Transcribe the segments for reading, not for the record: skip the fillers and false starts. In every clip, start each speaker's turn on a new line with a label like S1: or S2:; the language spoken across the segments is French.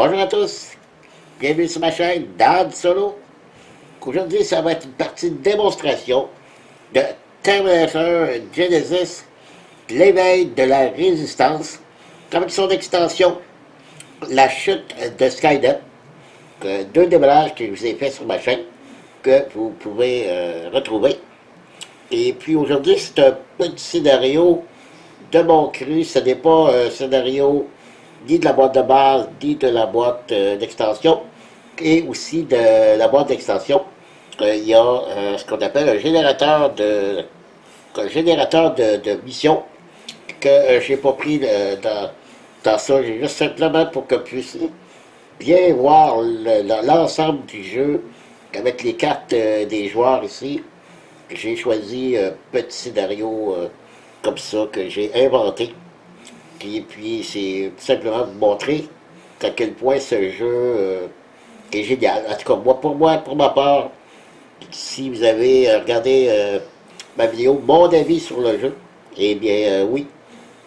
S1: Bonjour à tous, bienvenue sur ma chaîne Dan Solo. Aujourd'hui, ça va être une partie de démonstration de Terminator Genesis, l'éveil de la résistance, avec son extension, la chute de Skynet, deux démollages que je vous ai fait sur ma chaîne, que vous pouvez retrouver. Et puis aujourd'hui, c'est un petit scénario de mon cru, ce n'est pas un scénario ni de la boîte de base, ni de la boîte d'extension, et aussi de la boîte d'extension. Il y a ce qu'on appelle un générateur de mission que j'ai pas pris dans ça. J'ai juste simplement pour que vous puissiez bien voir l'ensemble du jeu avec les cartes des joueurs ici. J'ai choisi un petit scénario comme ça que j'ai inventé. Et puis, c'est tout simplement vous montrer à quel point ce jeu est génial. En tout cas, pour ma part, si vous avez regardé ma vidéo, mon avis sur le jeu, eh bien, oui,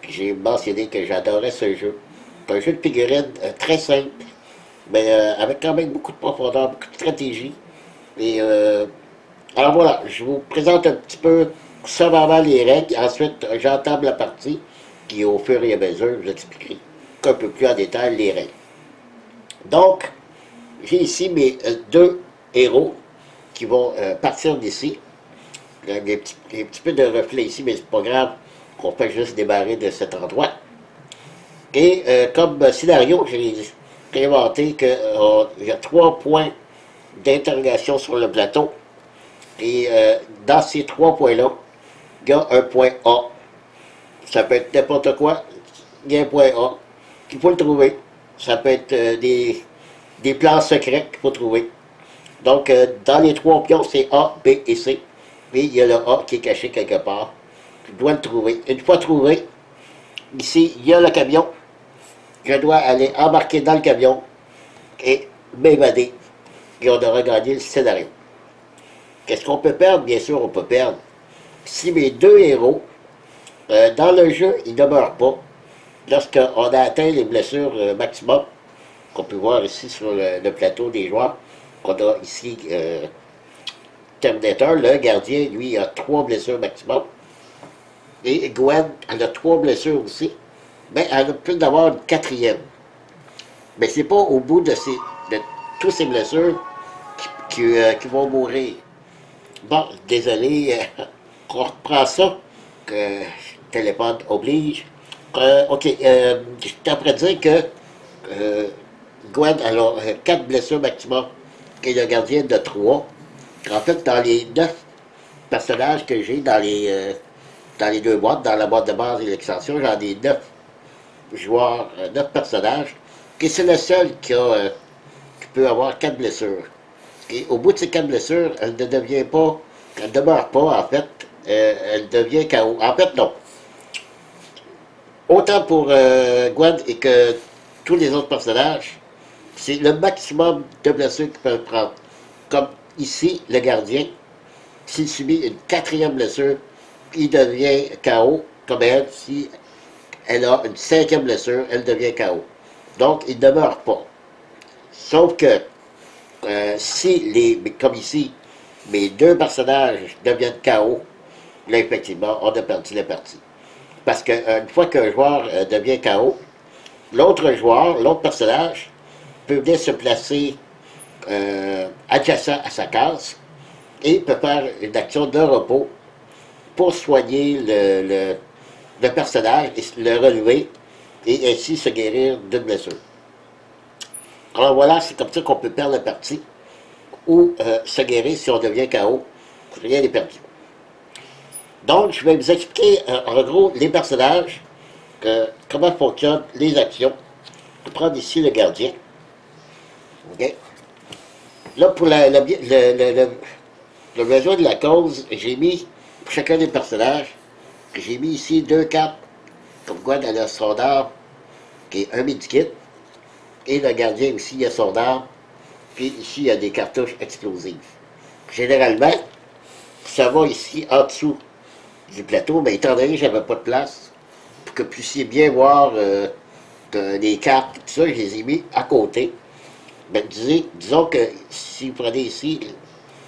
S1: j'ai mentionné que j'adorais ce jeu. C'est un jeu de figurines très simple, mais avec quand même beaucoup de profondeur, beaucoup de stratégie. Et alors voilà, je vous présente un petit peu sommairement les règles. Ensuite, j'entame la partie. Puis au fur et à mesure, je vous expliquerai un peu plus en détail les règles. Donc, j'ai ici mes deux héros qui vont partir d'ici. Il y a des petits peu de reflets ici, mais c'est pas grave. On peut juste démarrer de cet endroit. Et comme scénario, j'ai inventé qu'il y a 3 points d'interrogation sur le plateau. Et dans ces 3 points-là, il y a un point A. Ça peut être n'importe quoi. Il y a un point A qu'il faut le trouver. Ça peut être des plans secrets qu'il faut trouver. Donc, dans les 3 pions, c'est A, B et C. Et il y a le A qui est caché quelque part. Je dois le trouver. Une fois trouvé, ici, il y a le camion. Je dois aller embarquer dans le camion et m'évader. Et on aura gagné le scénario. Qu'est-ce qu'on peut perdre? Bien sûr, on peut perdre. Si mes deux héros dans le jeu, il ne meurt pas. Lorsqu'on a atteint les blessures maximum, qu'on peut voir ici sur le plateau des joueurs, on a ici Terminator, le gardien, lui, a 3 blessures maximum. Et Gwen, elle a 3 blessures aussi. Mais elle peut en avoir une 4e. Mais c'est pas au bout de toutes ces blessures qui vont mourir. Bon, désolé, on reprend ça. Téléphone oblige. Ok, j'étais en train de dire que Gwen a 4 blessures maximum et le gardien de 3. En fait, dans les 9 personnages que j'ai dans les 2 boîtes, dans la boîte de base et l'extension, j'en ai 9 joueurs, 9 personnages. Et c'est le seul qui peut avoir 4 blessures. Et au bout de ces 4 blessures, elle ne devient pas, elle ne demeure pas, en fait, elle devient KO. En fait, non. Autant pour Gwen et que tous les autres personnages, c'est le maximum de blessures qu'ils peuvent prendre. Comme ici, le gardien, s'il subit une 4e blessure, il devient KO. Comme elle, si elle a une 5e blessure, elle devient KO. Donc, il ne meurt pas. Sauf que, comme ici, mes 2 personnages deviennent KO, là, effectivement, on a perdu la partie. Parce qu'une fois qu'un joueur devient KO, l'autre joueur, l'autre personnage, peut venir se placer adjacent à sa case et peut faire une action de repos pour soigner le personnage, et le relever et ainsi se guérir d'une blessure. Alors voilà, c'est comme ça qu'on peut perdre la partie ou se guérir si on devient KO. Rien n'est perdu. Donc, je vais vous expliquer en gros les personnages, comment fonctionnent les actions. Je vais prendre ici le gardien. Okay. Là, pour le besoin de la cause, j'ai mis, pour chacun des personnages, j'ai mis ici 2 cartes, comme quoi elle a son arme, qui est un medikit, et le gardien aussi, il a son arme, puis ici, il y a des cartouches explosives. Généralement, ça va ici en dessous du plateau, mais étant donné que j'avais pas de place, pour que vous puissiez bien voir les cartes, tout ça, je les ai mis à côté. Ben, disons que si vous prenez ici,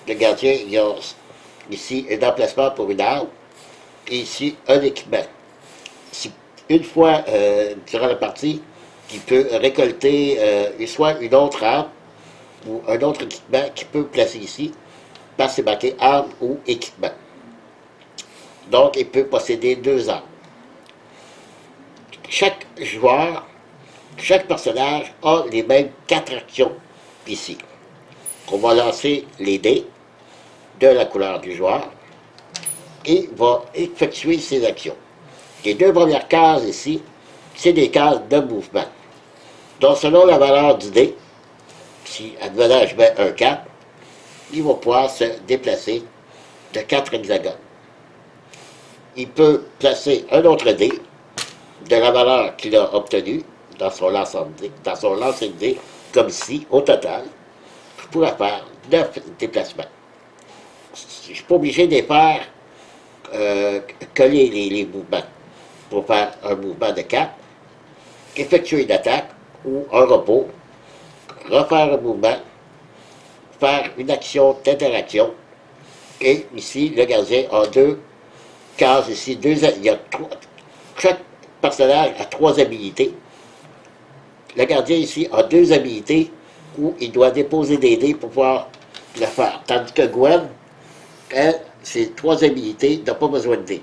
S1: le gardien, il y a ici un emplacement pour une arme, et ici un équipement. Si, une fois durant la partie, il peut récolter soit une autre arme ou un autre équipement qu'il peut placer ici, parce que c'est marqué arme ou équipement. Donc, il peut posséder deux armes. Chaque joueur, chaque personnage a les mêmes 4 actions ici. On va lancer les dés de la couleur du joueur et va effectuer ses actions. Les 2 premières cases ici, c'est des cases de mouvement. Donc, selon la valeur du dé, si advenant je mets un 4, il va pouvoir se déplacer de 4 hexagones. Il peut placer un autre dé de la valeur qu'il a obtenue dans son lancer de dés, comme ici, au total, je pourrais faire 9 déplacements. Je ne suis pas obligé de les faire coller les mouvements pour faire un mouvement de 4, effectuer une attaque ou un repos, refaire un mouvement, faire une action d'interaction, et ici, le gardien a 2 cases ici, il y a 3, chaque personnage a 3 habilités. Le gardien ici a 2 habilités où il doit déposer des dés pour pouvoir le faire. Tandis que Gwen, elle, ses 3 habilités, n'a pas besoin de dés.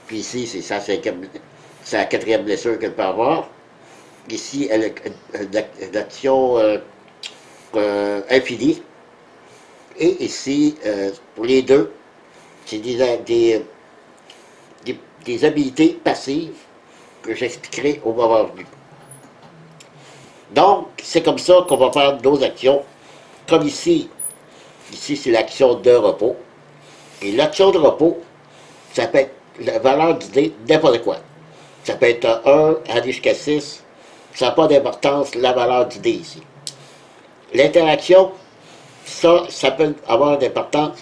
S1: Puis ici, c'est sa 4e blessure qu'elle peut avoir. Ici, elle a une action infinie. Et ici, pour les deux, c'est des habilités passives que j'expliquerai au moment venu. Donc, c'est comme ça qu'on va faire nos actions. Comme ici, c'est l'action de repos. Et l'action de repos, ça peut être la valeur du dé, n'importe quoi. Ça peut être 1 aller jusqu'à 6. Ça n'a pas d'importance, la valeur du dé ici. L'interaction, ça peut avoir d'importance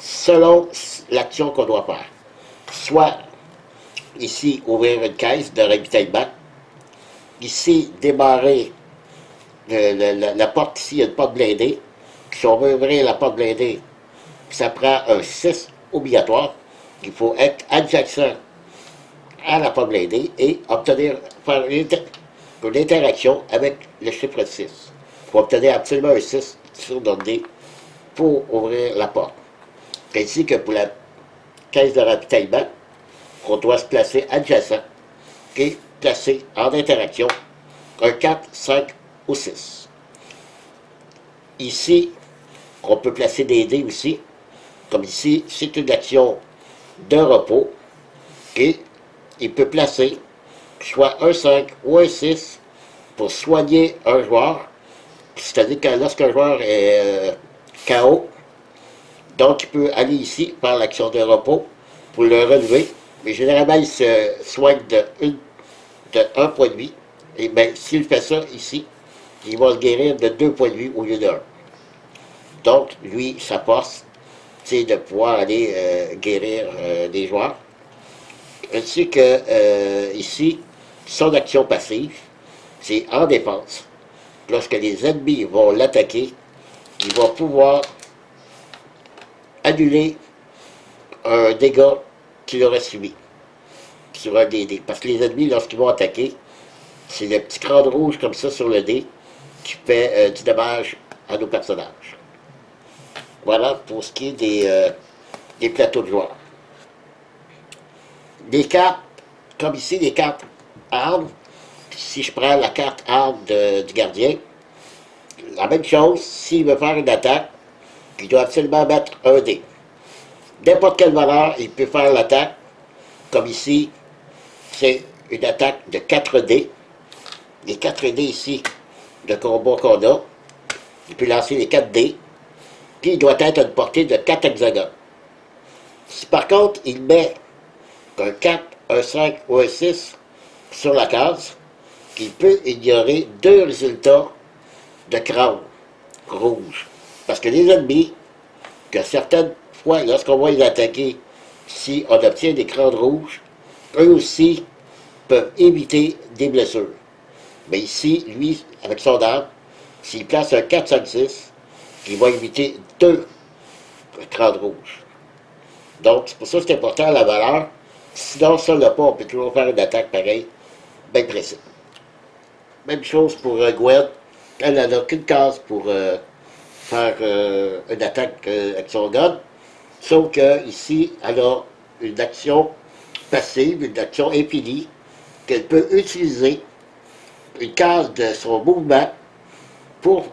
S1: selon l'action qu'on doit faire. Soit, ici, ouvrir une caisse de ravitaillement. Ici, démarrer la porte ici, il y a une porte blindée. Si on veut ouvrir la porte blindée, ça prend un 6 obligatoire. Il faut être adjacent à la porte blindée et faire une interaction avec le chiffre 6. Il faut obtenir absolument un 6 sur notre dé pour ouvrir la porte. Ainsi que pour la caisse de ravitaillement, on doit se placer adjacent et placer en interaction un 4, 5 ou 6. Ici, on peut placer des dés aussi. Comme ici, c'est une action de repos. Et il peut placer soit un 5 ou un 6 pour soigner un joueur. C'est-à-dire que lorsqu'un joueur est KO, donc il peut aller ici faire l'action de repos pour le relever. Mais généralement, il se soigne de 1 point de vie. Et bien, s'il fait ça ici, il va se guérir de 2 points de vie au lieu de 1. Donc, lui, sa force, c'est de pouvoir aller guérir des joueurs. Ainsi que, ici, son action passive, c'est en défense. Lorsque les ennemis vont l'attaquer, il va pouvoir annuler un dégât qu'il aurait subi sur un des dés. Parce que les ennemis, lorsqu'ils vont attaquer, c'est le petit crâne rouge comme ça sur le dé qui fait du dommage à nos personnages. Voilà pour ce qui est des plateaux de joueurs. Les cartes, comme ici, les cartes armes, si je prends la carte arme du gardien, la même chose, s'il veut faire une attaque, il doit absolument mettre un dé. N'importe quelle valeur, il peut faire l'attaque, comme ici, c'est une attaque de 4 dés. Les 4 dés ici, de combat qu'on a, il peut lancer les 4 dés, puis il doit être à une portée de 4 hexagones. Si par contre, il met un 4, un 5 ou un 6 sur la case, il peut ignorer 2 résultats de crâne rouge. Parce que les ennemis, que certaines fois, lorsqu'on va les attaquer, si on obtient des crânes rouges, eux aussi peuvent éviter des blessures. Mais ici, lui, avec son arme, s'il place un 4-5-6, il va éviter 2 30 rouges. Donc, c'est pour ça que c'est important la valeur. Sinon, ça l'a pas, on peut toujours faire une attaque pareille, bien précise. Même chose pour Gwen. Elle n'a qu'une case pour faire une attaque avec son gun. Sauf que ici, elle a une action passive, une action infinie, qu'elle peut utiliser une case de son mouvement pour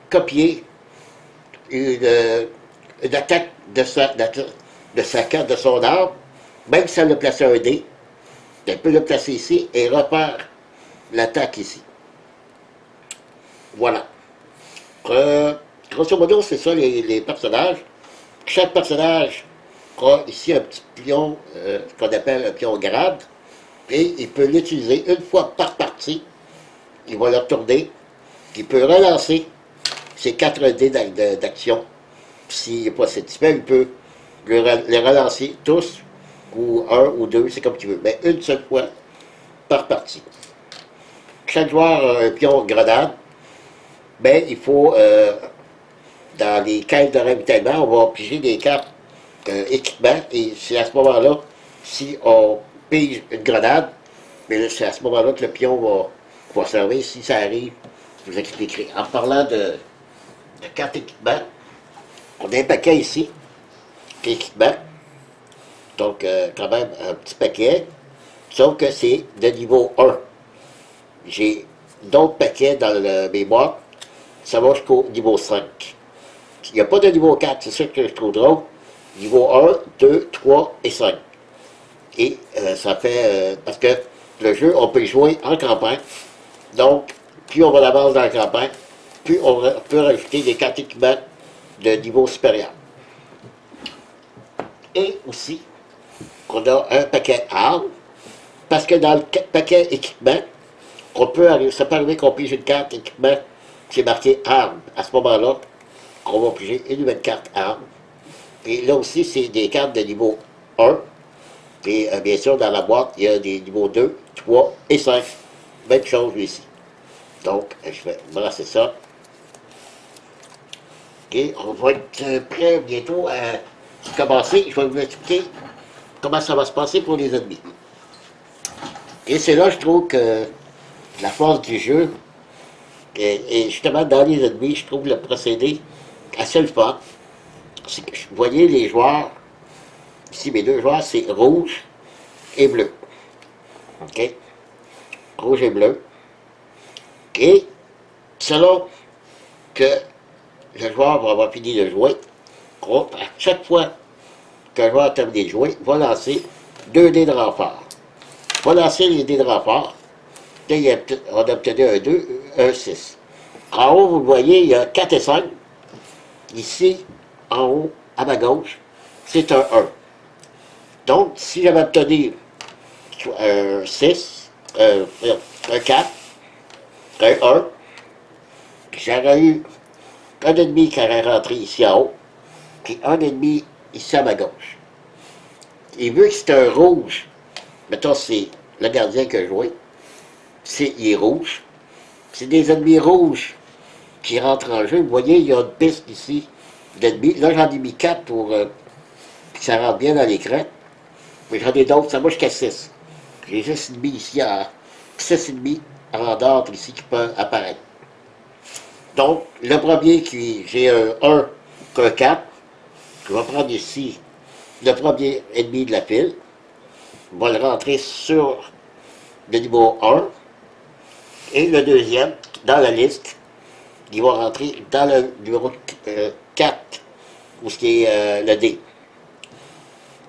S1: copier une attaque de sa carte, de son arme, même si elle a placé un dé, elle peut le placer ici et refaire l'attaque ici. Voilà. Grosso modo, c'est ça les personnages. Chaque personnage a ici un petit pion, qu'on appelle un pion grade, et il peut l'utiliser une fois par partie. Il va le retourner. Il peut relancer ses 4 dés d'action. S'il n'est pas satisfait, il peut les relancer tous, ou un ou deux, c'est comme tu veux, mais une seule fois par partie. Chaque joueur a un pion grenade, mais il faut, dans les caisses de ravitaillement, on va piger des cartes équipement, et c'est à ce moment-là, si on pige une grenade, mais c'est à ce moment-là que le pion va servir. Si ça arrive, je vous expliquerai. En parlant de cartes équipement, on a un paquet ici, équipement, donc quand même un petit paquet, sauf que c'est de niveau 1. J'ai d'autres paquets dans mes boîtes, ça va jusqu'au niveau 5. Il n'y a pas de niveau 4, c'est ça que je trouve drôle. Niveau 1, 2, 3 et 5. Et ça fait, parce que le jeu, on peut y jouer en campagne, donc plus on va d'avance dans la campagne, plus on peut rajouter des cartes équipements de niveau supérieur. Et aussi, on a un paquet armes, parce que dans le paquet équipement, ça peut arriver qu'on pige une carte équipement qui est marqué armes. À ce moment-là, on va piger une nouvelle carte armes. Et là aussi, c'est des cartes de niveau 1. Et bien sûr, dans la boîte, il y a des niveaux 2, 3 et 5. Même chose ici. Donc, je vais brasser ça. Et on va être prêt bientôt à commencer. Je vais vous expliquer comment ça va se passer pour les ennemis. Et c'est là, je trouve, que la force du jeu, et justement, dans les ennemis, je trouve le procédé assez le fun. Vous voyez les joueurs, ici mes 2 joueurs, c'est rouge et bleu. OK? Rouge et bleu. Et selon que le joueur va avoir fini de jouer, à chaque fois qu'un joueur a terminé de jouer, va lancer 2 dés de renfort. Va lancer les dés de renfort. Là, on a obtenu un 2, un 6. En haut, vous le voyez, il y a 4 et 5. Ici, en haut, à ma gauche, c'est un 1. Donc, si j'avais obtenu un 6, un 4, un 1, j'aurais eu un ennemi qui aurait rentré ici en haut, puis un ennemi ici à ma gauche. Et vu que c'est un rouge, mettons c'est le gardien qui a joué, il est rouge, c'est des ennemis rouges qui rentrent en jeu. Vous voyez, il y a une piste ici d'ennemis. Là, j'en ai mis 4 pour que ça rentre bien dans l'écran. Mais j'en ai d'autres, ça va jusqu'à 6. J'ai 6 ennemis ici, 6 ennemis en ordre ici qui peuvent apparaître. Donc, le premier, j'ai un 1, un 4. Je vais prendre ici le premier ennemi de la pile. Je vais le rentrer sur le niveau 1. Et le deuxième, dans la liste, il va rentrer dans le numéro 4, où c'est le D.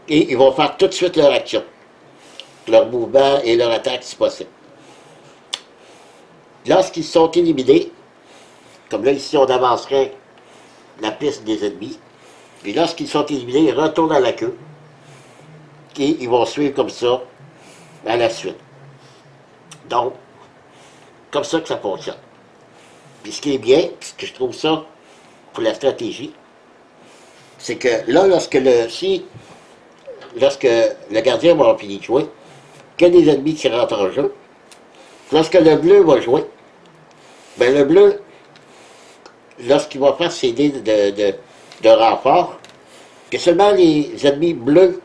S1: Et ils vont faire tout de suite leur action, leur mouvement et leur attaque si possible. Lorsqu'ils sont éliminés, comme là ici on avancerait la piste des ennemis, puis lorsqu'ils sont éliminés, ils retournent à la queue, et ils vont suivre comme ça à la suite. Donc, comme ça que ça fonctionne. Puis ce qui est bien, ce que je trouve ça pour la stratégie, c'est que là, lorsque le gardien va avoir fini de jouer, qu'il y a des ennemis qui rentrent en jeu, Lorsque le bleu va jouer, ben le bleu, lorsqu'il va faire ses dés de renfort, que seulement les ennemis bleus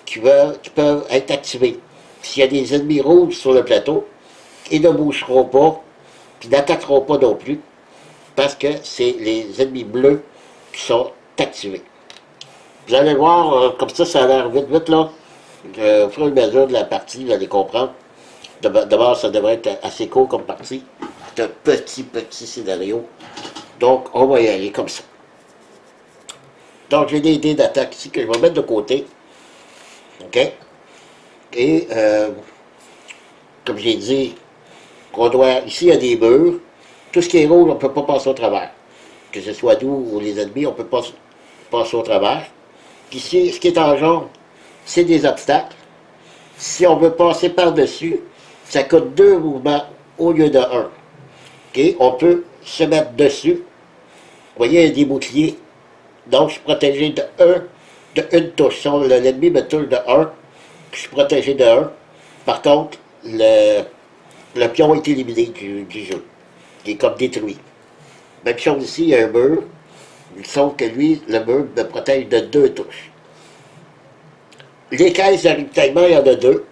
S1: qui peuvent être activés. S'il y a des ennemis rouges sur le plateau, ils ne bougeront pas, puis n'attaqueront pas non plus, parce que c'est les ennemis bleus qui sont activés. Vous allez voir, comme ça a l'air vite, vite, là. Au fur et à mesure de la partie, vous allez comprendre. D'abord, ça devrait être assez court comme partie. C'est un petit scénario. Donc, on va y aller comme ça. Donc, j'ai des dés d'attaque ici que je vais mettre de côté. OK? Et, comme j'ai dit, ici, il y a des murs. Tout ce qui est rouge, on ne peut pas passer au travers. Que ce soit nous ou les ennemis, on ne peut pas passer au travers. Ici, ce qui est en jaune, c'est des obstacles. Si on veut passer par-dessus, ça coûte 2 mouvements au lieu de 1. OK? On peut se mettre dessus. Vous voyez, il y a des boucliers. Donc, je suis protégé de une touche. Si l'ennemi me touche de 1, je suis protégé de 1. Par contre, le pion est éliminé du jeu. Il est comme détruit. Même chose ici, il y a un mur. Sauf que lui, le mur me protège de 2 touches. Les caisses de ravitaillement, il y en a 2.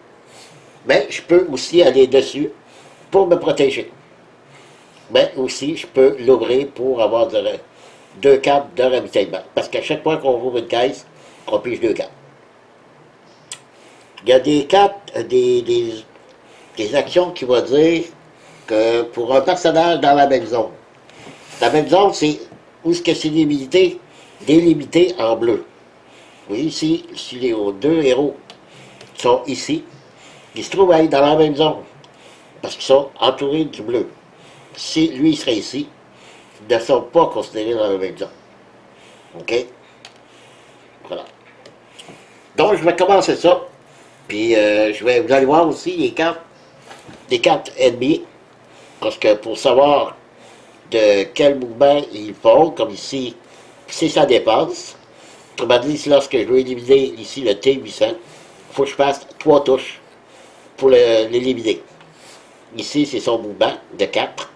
S1: Mais je peux aussi aller dessus pour me protéger. Mais aussi, je peux l'ouvrir pour avoir 2 cartes de ravitaillement. Parce qu'à chaque fois qu'on ouvre une caisse, on pige 2 cartes. Il y a des cartes, des actions qui vont dire que pour un personnage dans la même zone. La même zone, c'est où est-ce que c'est délimité en bleu. Vous voyez ici, si les 2 héros sont ici, ils se trouvent à être dans la même zone. Parce qu'ils sont entourés du bleu. Si lui il serait ici, ils ne sont pas considérés dans la même zone. OK? Voilà. Donc, je vais commencer ça. Puis, vous allez voir aussi les cartes ennemies. Parce que pour savoir de quel mouvement ils font, comme ici, si ça dépasse, autrement dit, lorsque je veux éliminer ici le T800, il faut que je fasse 3 touches pour l'éliminer. Ici, c'est son mouvement de 4.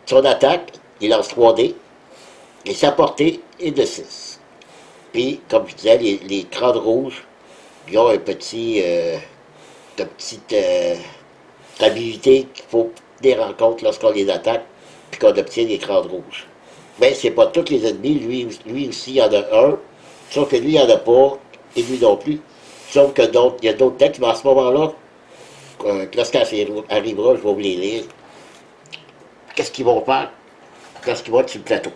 S1: Son attaque, il lance 3 dés. Et sa portée est de 6. Puis, comme je disais, les crânes rouges, ils ont une petite habilité qu'il faut tenir en compte lorsqu'on les attaque, puis qu'on obtient des crânes rouges. Mais c'est pas tous les ennemis, lui aussi, il y en a un, sauf que lui, il n'y en a pas, et lui non plus. Sauf que il y a d'autres textes, mais à ce moment-là, lorsqu'elle arrivera, je vais vous les lire. Qu'est-ce qu'ils vont faire lorsqu'ils vont être sur le plateau?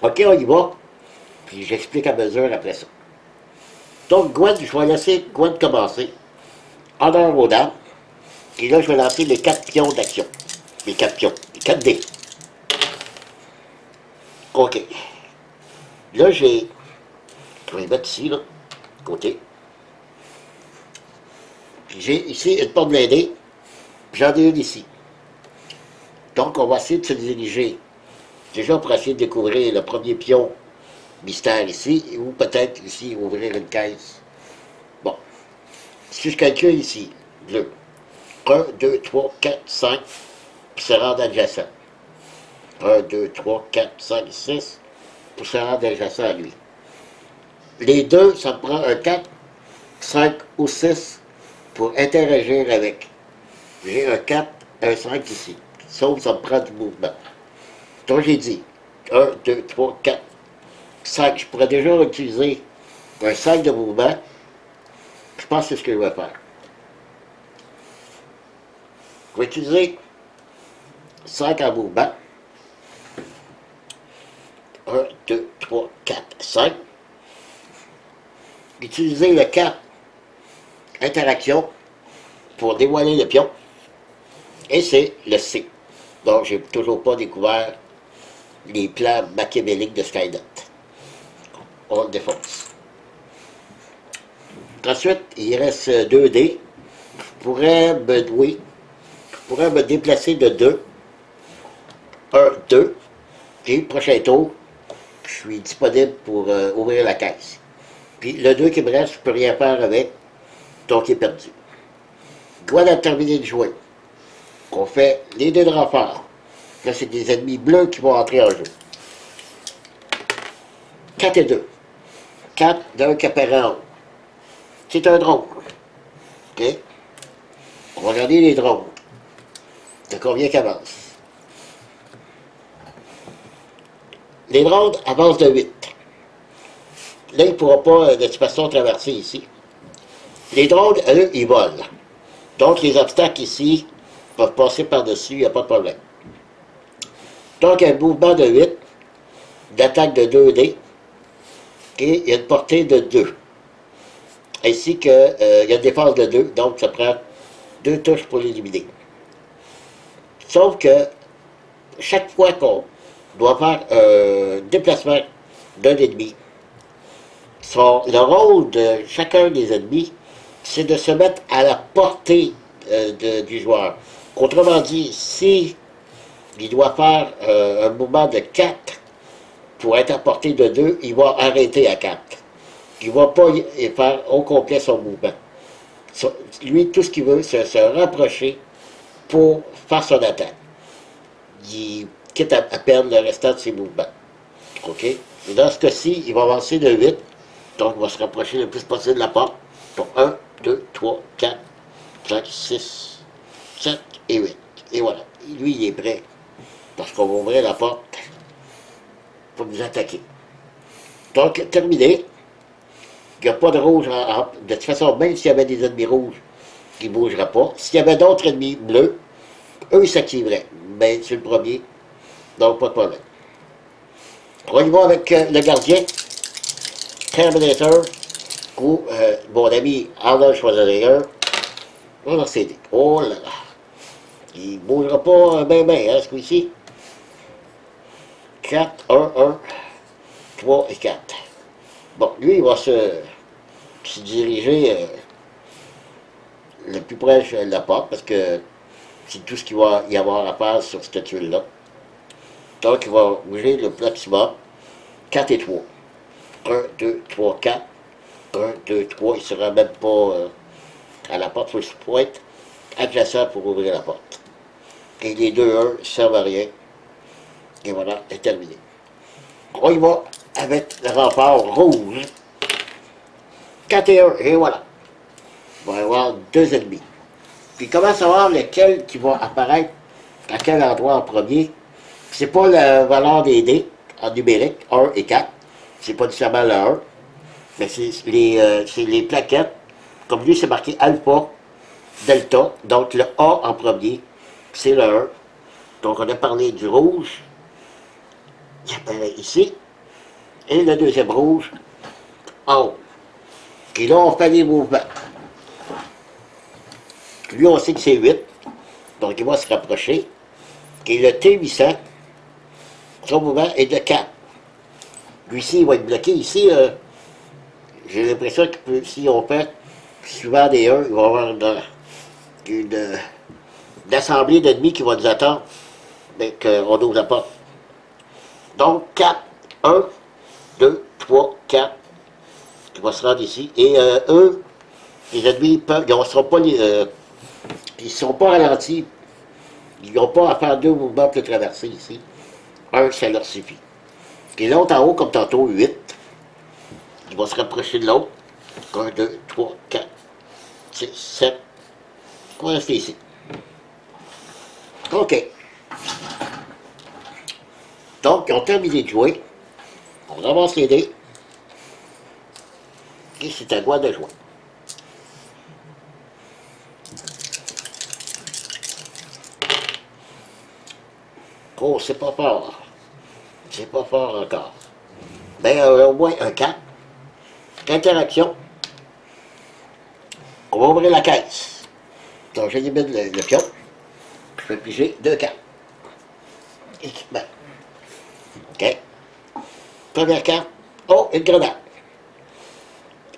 S1: OK, on y va, puis j'explique à mesure après ça. Donc, Gwen, je vais laisser Gwen commencer. Honneur aux dames. Et là, je vais lancer les 4 pions d'action. Les 4 pions, les 4 dés. OK. Là, je vais les mettre ici, là, de côté. Puis j'ai ici une porte blindée, puis j'en ai une ici. Donc, on va essayer de se diriger. Déjà, pour essayer de découvrir le premier pion mystère ici, ou peut-être ici, ouvrir une caisse. Bon. Si je calcule ici, bleu. 1, 2, 3, 4, 5, puis se rendre adjacent. 1, 2, 3, 4, 5, 6, pour se rendre adjacent à lui. Les deux, ça me prend un 4, 5 ou 6 pour interagir avec. J'ai un 4, un 5 ici. Sauf ça me prend du mouvement. Donc j'ai dit 1, 2, 3, 4, 5. Je pourrais déjà utiliser un 5 de mouvement. Je pense que c'est ce que je vais faire. Je vais utiliser 5 en mouvement. 1, 2, 3, 4, 5. Utiliser le 4 interaction pour dévoiler le pion. Et c'est le C. Donc, j'ai toujours pas découvert les plans machiavéliques de Skynet. On le défonce. Ensuite, il reste 2 dés. Je pourrais me déplacer de 2. 1, 2. Puis, prochain tour, je suis disponible pour ouvrir la caisse. Puis, le 2 qui me reste, je peux rien faire avec. Donc, il est perdu. Gwen a terminé de jouer. On fait les dés de renfort. Là, c'est des ennemis bleus qui vont entrer en jeu. 4 et 2. 4 d'un qui apparaît en haut. C'est un drone. OK? On va regarder les drones. De combien qu'ils avancent? Les drones avancent de 8. Là, il ne pourra pas de toute façon traverser ici. Les drones, eux, ils volent. Donc, les obstacles ici peuvent passer par-dessus, il n'y a pas de problème. Donc, un mouvement de 8, d'attaque de 2D, et il y a une portée de 2. Ainsi qu'il y a une défense de 2, donc ça prend 2 touches pour l'éliminer. Sauf que chaque fois qu'on doit faire un déplacement d'un ennemi, le rôle de chacun des ennemis, c'est de se mettre à la portée du joueur. Autrement dit, si il doit faire un mouvement de 4 pour être à portée de 2, il va arrêter à 4. Il ne va pas faire au complet son mouvement. Lui, tout ce qu'il veut, c'est se rapprocher pour faire son attaque. Il quitte à perdre le restant de ses mouvements. OK? Et dans ce cas-ci, il va avancer de 8. Donc, il va se rapprocher le plus possible de la porte. Donc, 1, 2, 3, 4, 5, 6, 7 et 8. Et voilà. Lui, il est prêt. Parce qu'on va ouvrir la porte pour nous attaquer. Donc, terminé. Il n'y a pas de rouge. De toute façon, même s'il y avait des ennemis rouges, il ne bougera pas. S'il y avait d'autres ennemis bleus, eux, ils s'activeraient. Mais c'est le premier. Donc, pas de problème. On y va avec le gardien. Terminator. Ou mon ami Arnold Schwarzenegger. On va s'aider. Oh là là. Il ne bougera pas bien, hein, ce coup-ci. 4, 1, 1, 3 et 4. Bon, lui, il va se diriger le plus proche de la porte, parce que c'est tout ce qu'il va y avoir à faire sur cette tuile-là. Donc, il va bouger le maximum. 4 et 3. 1, 2, 3, 4. 1, 2, 3. Il ne sera même pas à la porte. Il faut se pointe adjacent pour ouvrir la porte. Et les 2, 1 ne servent à rien. Et voilà, c'est terminé. On y va avec le rempart rouge. 4 et 1, et voilà. On va avoir 2 ennemis. Puis comment savoir lequel qui va apparaître à quel endroit en premier? C'est pas la valeur des dés en numérique, 1 et 4. C'est pas nécessairement le 1. Mais c'est les plaquettes. Comme lui, c'est marqué alpha, delta. Donc le A en premier, c'est le 1. Donc on a parlé du rouge. Il apparaît ici. Et le deuxième rouge en haut. Et là, on fait les mouvements. Lui, on sait que c'est 8. Donc il va se rapprocher. Et le T800, son mouvement est de 4. Lui-ci, il va être bloqué. Ici, j'ai l'impression que si on fait souvent des 1, il va y avoir une assemblée d'ennemis qui va nous attendre. Mais qu'on ouvre la porte. Donc 4, 1, 2, 3, 4. Il va se rendre ici. Et eux, les ennemis, ils ne seront pas ils sont pas ralentis. Ils n'ont pas à faire 2 mouvements pour le traverser ici. 1, ça leur suffit. Et l'autre en haut, comme tantôt, 8. Il va se rapprocher de l'autre. 1, 2, 3, 4, 6, 7. On va rester ici. OK. Donc, ils ont terminé de jouer. On ramasse les dés. Et c'est à moi de jouer. Oh, c'est pas fort. C'est pas fort encore. Ben, au moins un 4. Interaction. On va ouvrir la caisse. Donc, j'élimine le pion. Je vais piger 2 cartes. Équipement. OK. Première carte. Oh, une grenade.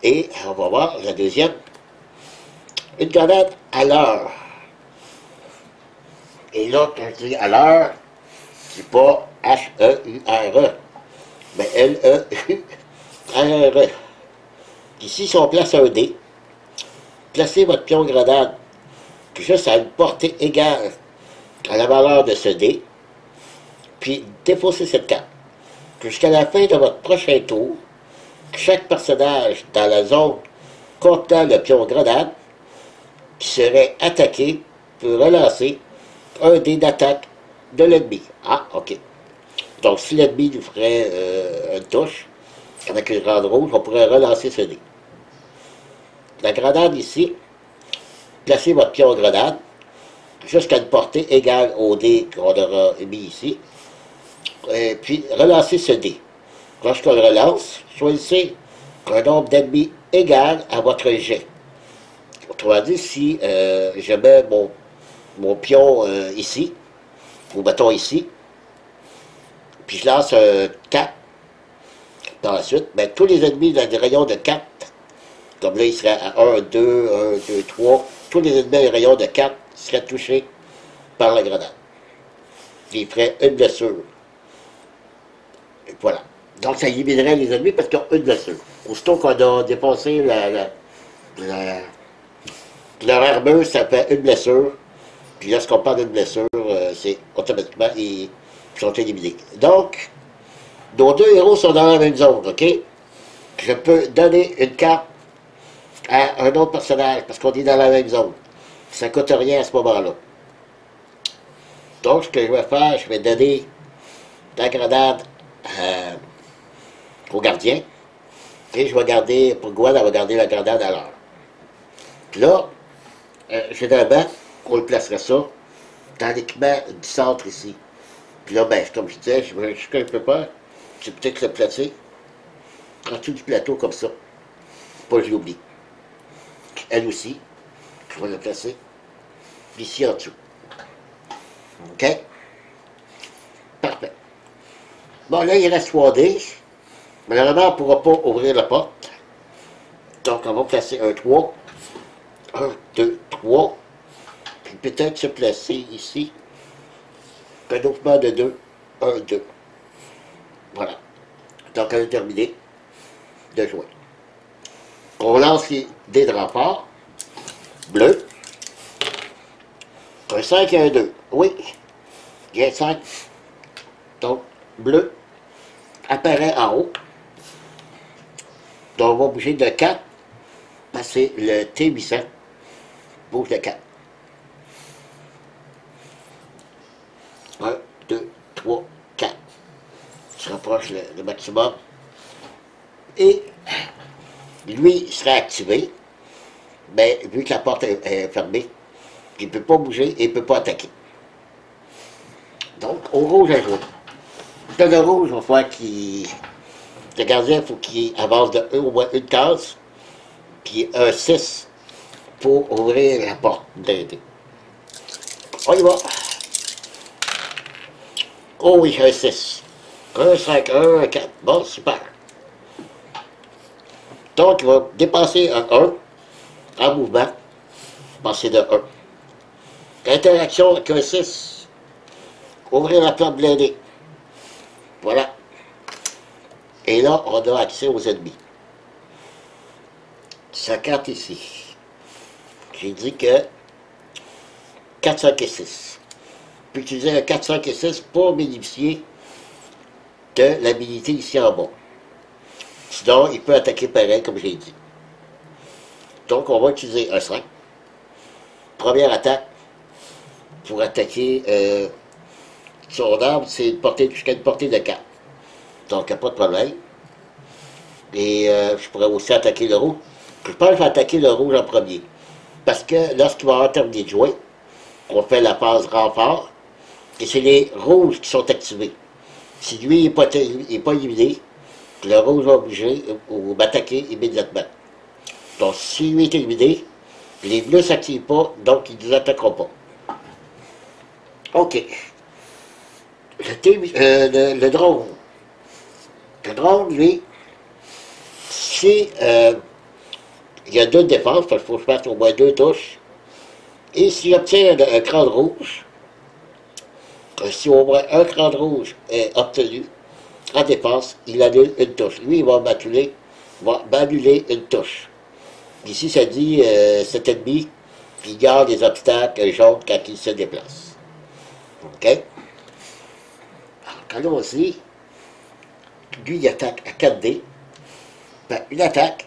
S1: Et on va voir la deuxième. Une grenade à l'heure. Et là, quand je dis à l'heure, c'est pas H-E-U-R-E, mais L-E-U-R-E. Ici, si on place un dé, placez votre pion grenade juste à une portée égale à la valeur de ce dé, puis défausser cette carte. Jusqu'à la fin de votre prochain tour, chaque personnage dans la zone contenant le pion grenade qui serait attaqué peut relancer un dé d'attaque de l'ennemi. Ah, ok. Donc, si l'ennemi nous ferait une touche avec une grande rouge, on pourrait relancer ce dé. La grenade ici, placez votre pion grenade jusqu'à une portée égale au dé qu'on aura mis ici. Et puis, relancez ce dé. Lorsqu'on le relance, choisissez un nombre d'ennemis égal à votre jet. Autrement dit, si je mets mon pion ici, ou mettons ici, puis je lance 4 par la suite, ben, tous les ennemis dans des rayons de 4, comme là, il serait à 1, 2, 1, 2, 3, tous les ennemis dans des rayons de 4 seraient touchés par la grenade. Il ferait une blessure. Et voilà. Donc, ça éliminerait les ennemis parce qu'ils ont une blessure. Aussitôt qu'on a dépassé leur armure, ça fait une blessure. Puis lorsqu'on parle d'une blessure, c'est automatiquement, ils sont éliminés. Donc, nos deux héros sont dans la même zone, OK? Je peux donner une carte à un autre personnage parce qu'on est dans la même zone. Ça ne coûte rien à ce moment-là. Donc, ce que je vais faire, je vais donner la grenade au gardien. Et je vais garder, pour Gwen, elle va garder la grenade à l'heure. Puis là, généralement, on le placerait ça dans l'équipement du centre ici. Puis là, ben, comme je disais, ce que je peux faire, c'est peut-être le placer en dessous du plateau comme ça. Pas que je l'oublie. Elle aussi, je vais la placer ici en dessous. OK? Parfait. Bon, là, il reste 3 dés. Malheureusement, on ne pourra pas ouvrir la porte. Donc, on va placer un 3. 1, 2, 3. Puis peut-être se placer ici. Un mouvement de 2. 1, 2. Voilà. Donc, on a terminé de jouer. On lance les dés de rempart. Bleu. Un 5 et un 2. Oui. Il y a 5. Donc, bleu apparaît en haut. Donc, on va bouger de 4. Passer le T800. Bouge de 4. 1, 2, 3, 4. Je rapproche le maximum. Et lui, il sera activé. Mais vu que la porte est fermée, il ne peut pas bouger et il ne peut pas attaquer. Donc, au rouge à jouer. Le rouge, il va falloir qu'il... Le gardien, il faut qu'il avance de au moins une case, puis un 6 pour ouvrir la porte d'aider. On y va. Oh oui, un 6. Un 5, un 4. Bon, super. Donc, il va dépasser un 1 en mouvement. Passer de 1. Interaction avec un 6. Ouvrir la porte blindée. Voilà. Et là, on a accès aux ennemis. Sa carte ici. J'ai dit que 4, 5 et 6. Puis utiliser un 4, 5 et 6 pour bénéficier de l'habilité ici en bas. Sinon, il peut attaquer pareil, comme j'ai dit. Donc, on va utiliser un 5. Première attaque pour attaquer son arme, c'est jusqu'à une portée de 4. Donc, il n'y a pas de problème. Et je pourrais aussi attaquer le rouge. Je pense que je vais attaquer le rouge en premier. Parce que lorsqu'il va avoir terminé de jouer, on fait la phase renfort. Et c'est les rouges qui sont activés. Si lui n'est pas éliminé, le rouge va bouger ou m'attaquer immédiatement. Donc, si lui est éliminé, les bleus ne s'activent pas, donc ils ne nous attaqueront pas. OK. Le drone. Le drone, lui, si il y a 2 défenses, parce qu'il faut que je fasse au moins 2 touches, et s'il obtient un cran de rouge, si au moins un cran de rouge est obtenu en défense, il annule une touche. Lui, il va m'annuler une touche. Ici, ça dit cet ennemi qui garde les obstacles jaunes quand il se déplace. OK? Alors, allons-y. Lui, il attaque à 4D. Ben, une attaque.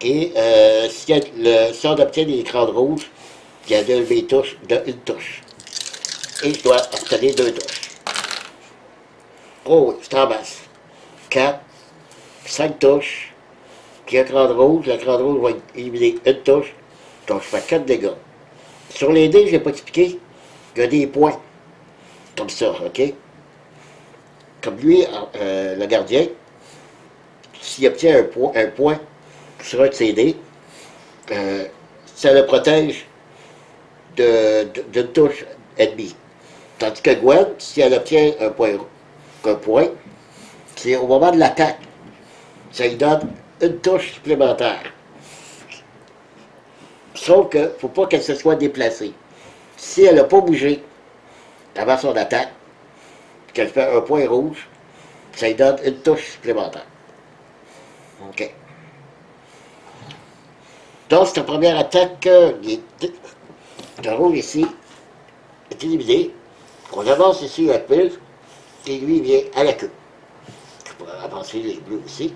S1: Et si on obtient l'écran de rouge, il y a de mes touches de une touche. Et je dois obtenir 2 touches. Oh oui, c'est en masse. 4, 5 touches. Puis l'écran de rouge va éliminer une touche. Donc je fais 4 dégâts. Sur les dés, je n'ai pas expliqué, il y a des points. Comme ça, OK? Comme lui, le gardien, s'il obtient un point sur un de ses dés, ça le protège d'une touche ennemie. Tandis que Gwen, si elle obtient un point, c'est au moment de l'attaque. Ça lui donne une touche supplémentaire. Sauf qu'il ne faut pas qu'elle se soit déplacée. Si elle n'a pas bougé avant son attaque, qu'elle fait un point rouge, ça lui donne une touche supplémentaire. OK. Donc, cette première attaque, le rouge ici est éliminé. On avance ici la pile, et lui il vient à la queue. Je pourrais avancer les bleus ici,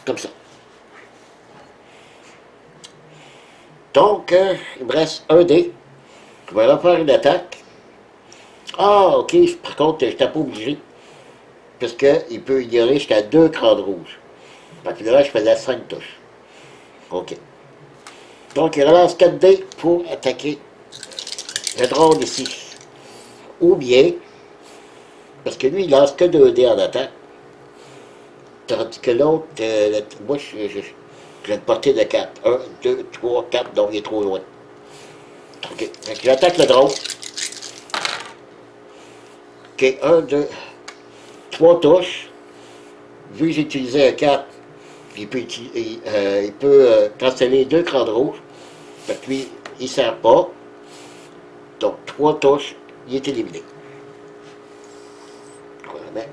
S1: comme ça. Donc, il me reste un dé. Je vais refaire une attaque. Ah, ok, par contre, je n'étais pas obligé. Parce qu'il peut ignorer jusqu'à 2 crans de rouge. Donc là, je faisais 5 touches. Ok. Donc, il relance 4 dés pour attaquer le drone ici. Ou bien, parce que lui, il lance que 2 dés en attaque. Tandis que l'autre, moi, j'ai une portée de 4. 1, 2, 3, 4, donc il est trop loin. Ok, j'attaque le drone. Ok, 1, 2, 3 touches. Vu que j'ai utilisé un 4, il peut canceller 2 crans de rouge. Fait que lui, il ne sert pas. Donc, 3 touches, il est éliminé. Voilà.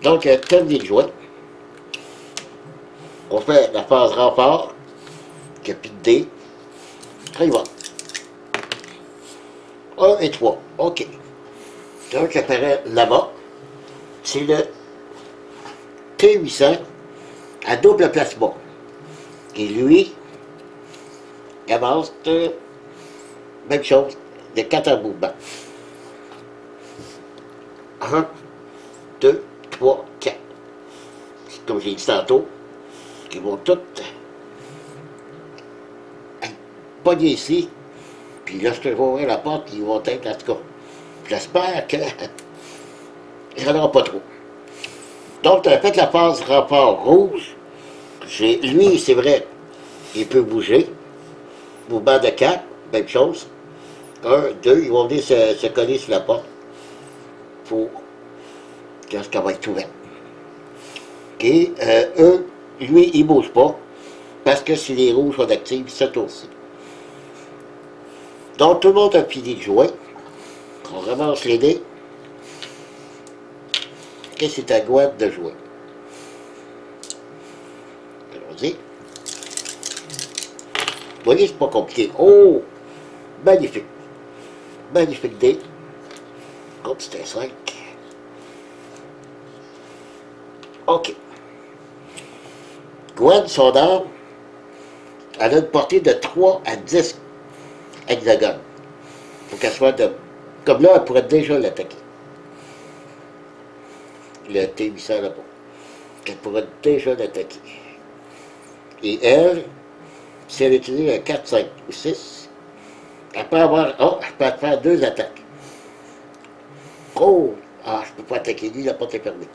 S1: Donc, comme il jouait, on fait la phase rempart, qui n'a plus de dés. Là, il va. 1 et 3. OK. Donc, qui apparaît là-bas, c'est le T800 à double placement. Et lui, il avance même chose, de 4 en mouvement. 1, 2, 3, 4. Comme j'ai dit tantôt, ils vont toutes pogner ici, puis lorsque je vais ouvrir la porte, ils vont être, en tout cas, j'espère que il n'y en aura pas trop. Donc, tu as fait la phase rempart rouge. Lui, c'est vrai, il peut bouger. Mouvement de 4, même chose. 1, 2, ils vont venir se coller sur la porte pour qu'elle va être ouverte. Et eux, lui, ils ne bougent pas parce que si les rouges sont actifs, ils se aussi. Donc, tout le monde a fini de jouer. On ramasse les dés. Et c'est à Gwen de jouer. Allons-y. Vous voyez, c'est pas compliqué. Oh! Magnifique. Magnifique dé. Comme c'était 5. OK. Gwen, son arme, elle a une portée de 3 à 10 hexagones. Il faut qu'elle soit de... Comme là, elle pourrait déjà l'attaquer. Le T800 là-bas. Elle pourrait déjà l'attaquer. Et elle, si elle utilise un 4, 5 ou 6, elle peut avoir... Oh, elle peut faire 2 attaques. Oh! Ah, je ne peux pas attaquer lui, la porte est fermée.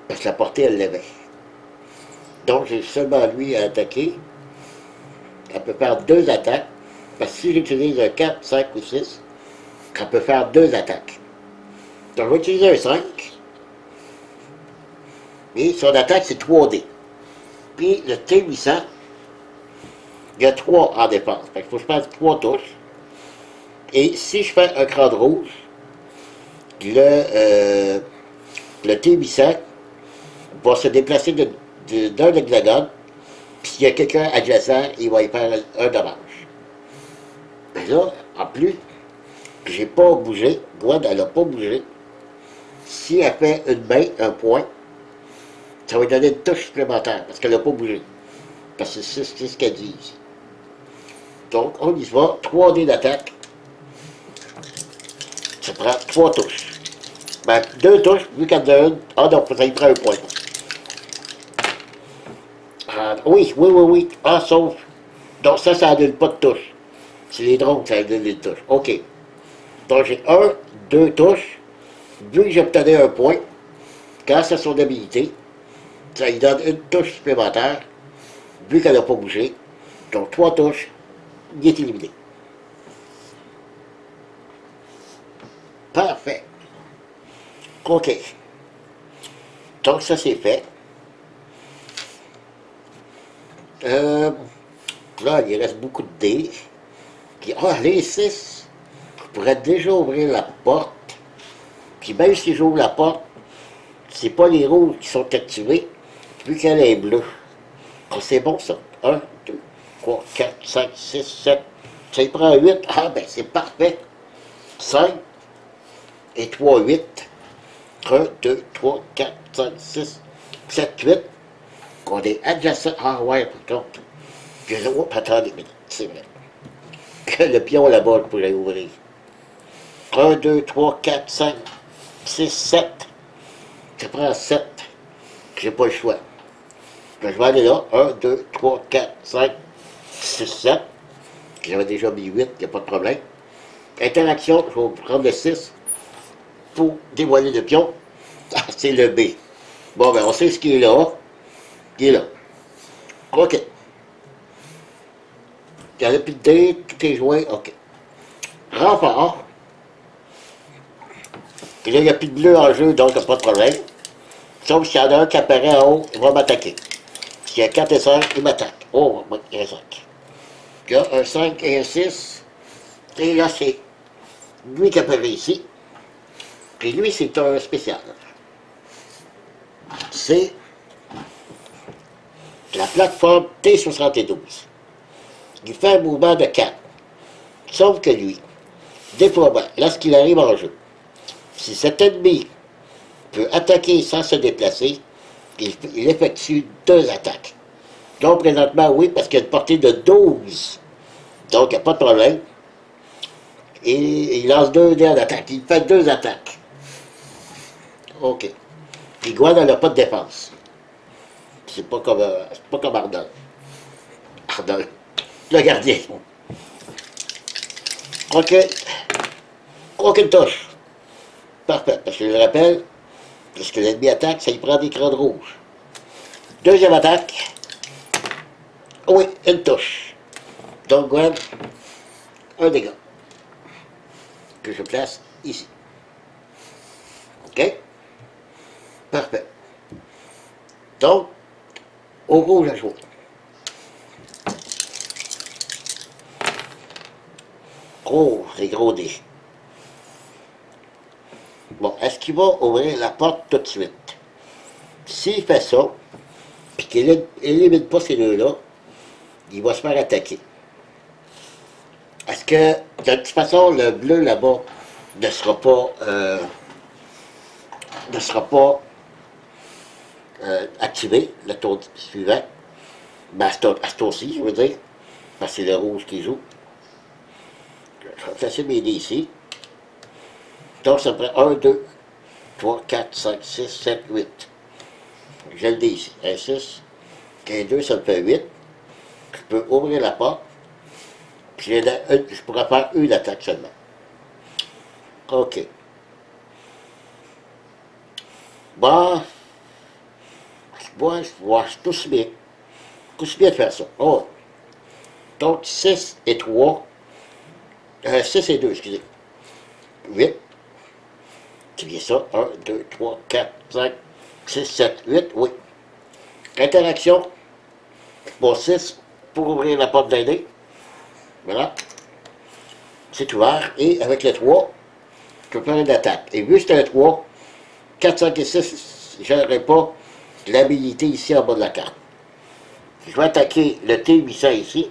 S1: Parce que la portée, elle l'avait. Donc, j'ai seulement lui à attaquer. Elle peut faire 2 attaques. Parce que si j'utilise un 4, 5 ou 6, elle peut faire 2 attaques. Donc, je vais utiliser un 5. Et son attaque, c'est 3D. Puis, le T800, il y a 3 en défense. Fait qu'il faut que je fasse 3 touches. Et si je fais un cran de rouge, le T800 va se déplacer d'un hexagone. Puis s'il y a quelqu'un adjacent, il va y faire un dommage. là, en plus, j'ai pas bougé. Gwen, elle n'a pas bougé. Si elle fait une main, un point, ça va lui donner une touche supplémentaire, parce qu'elle n'a pas bougé. Parce que c'est ce qu'elle dit ici. Donc, on y va. 3 dés d'attaque. Ça prend 3 touches. Ben, 2 touches, vu qu'elle en a une. Ah non, ça y prend un point. Ah, oui. Ah, sauf. Donc ça annule pas de touche. C'est les drones que ça annule les touches. OK. Donc j'ai 1, 2 touches. Vu que j'obtenais un point, grâce à son habilité, ça lui donne une touche supplémentaire, vu qu'elle n'a pas bougé. Donc 3 touches, il est éliminé. Parfait. OK. Donc ça c'est fait. Là, il reste beaucoup de dés. Puis, les 6, je pourrais déjà ouvrir la porte. Puis même si j'ouvre la porte, c'est pas les rouges qui sont activés, vu qu'elle est bleue. Oh, c'est bon ça. 1, 2, 3, 4, 5, 6, 7. Ça y prend 8. Ah ben c'est parfait. 5 et 3, 8. 1, 2, 3, 4, 5, 6, 7, 8. On est adjacent. Ah ouais, par contre. Attendez, c'est vrai. Que le pion là-bas, je pourrais ouvrir. 1, 2, 3, 4, 5, 6, 7. Ça prend 7. J'ai pas le choix. Je vais aller là. 1, 2, 3, 4, 5, 6, 7. J'avais déjà mis 8, il n'y a pas de problème. Interaction, je vais prendre le 6 pour dévoiler le pion. Ah, c'est le B. Bon, ben on sait ce qui est là. Qui est là. OK. Il n'y en a plus de dés, tout est joué. OK. Renfort. Et là, il n'y a plus de bleu en jeu, donc il n'y a pas de problème. Sauf s'il y en a un qui apparaît en haut, il va m'attaquer. S'il y a 4 et 5, il m'attaque. Oh, il y a 5. Il y a un 5 et un 6. Et là, c'est lui qui apparaît ici. Puis lui, c'est un spécial. C'est la plateforme T72. Il fait un mouvement de 4. Sauf que lui, déploiement, lorsqu'il arrive en jeu, si cet ennemi peut attaquer sans se déplacer, il effectue 2 attaques. Donc présentement, oui, parce qu'il y a une portée de 12. Donc, il n'y a pas de problème. Et il lance 2 dés en attaque. Il fait 2 attaques. OK. Puis Gwen, elle n'a pas de défense. C'est pas comme Ardol. Ardol. Le gardien. OK. Aucune touche. Parfait. Parce que je le rappelle, lorsque l'ennemi attaque, ça lui prend des crânes rouges. Deuxième attaque. Oui, une touche. Donc, Gwen, un dégât. Que je place ici. OK? Parfait. Donc, au rouge à jouer. Oh, c'est gros dés. Bon, est-ce qu'il va ouvrir la porte tout de suite? S'il fait ça, puis qu'il n'élimine pas ces deux-là, il va se faire attaquer. Est-ce que, de toute façon, le bleu là-bas ne sera pas activé, le tour suivant? Ben, à ce tour-ci, je veux dire, parce que c'est le rouge qui joue. Je vais placer mes dés ici. Donc, ça me prend 1, 2, 3, 4, 5, 6, 7, 8. J'ai le dé ici. 1, 6. 1, 2, ça me fait 8. Je peux ouvrir la porte. Puis je pourrais faire une attaque seulement. OK. Bon. Moi, je vois tout si bien. Tout si bien de faire ça. Oh. Donc, 6 et 3. 6 et 2, excusez. 8. C'est bien ça. 1, 2, 3, 4, 5, 6, 7, 8. Oui. Interaction. Bon, 6 pour ouvrir la porte d'un dé. Voilà. C'est ouvert. Et avec le 3, je peux faire une attaque. Et vu que c'était le 3, 4, 5 et 6, je n'aurai pas l'habilité ici en bas de la carte. Je vais attaquer le T800 ici,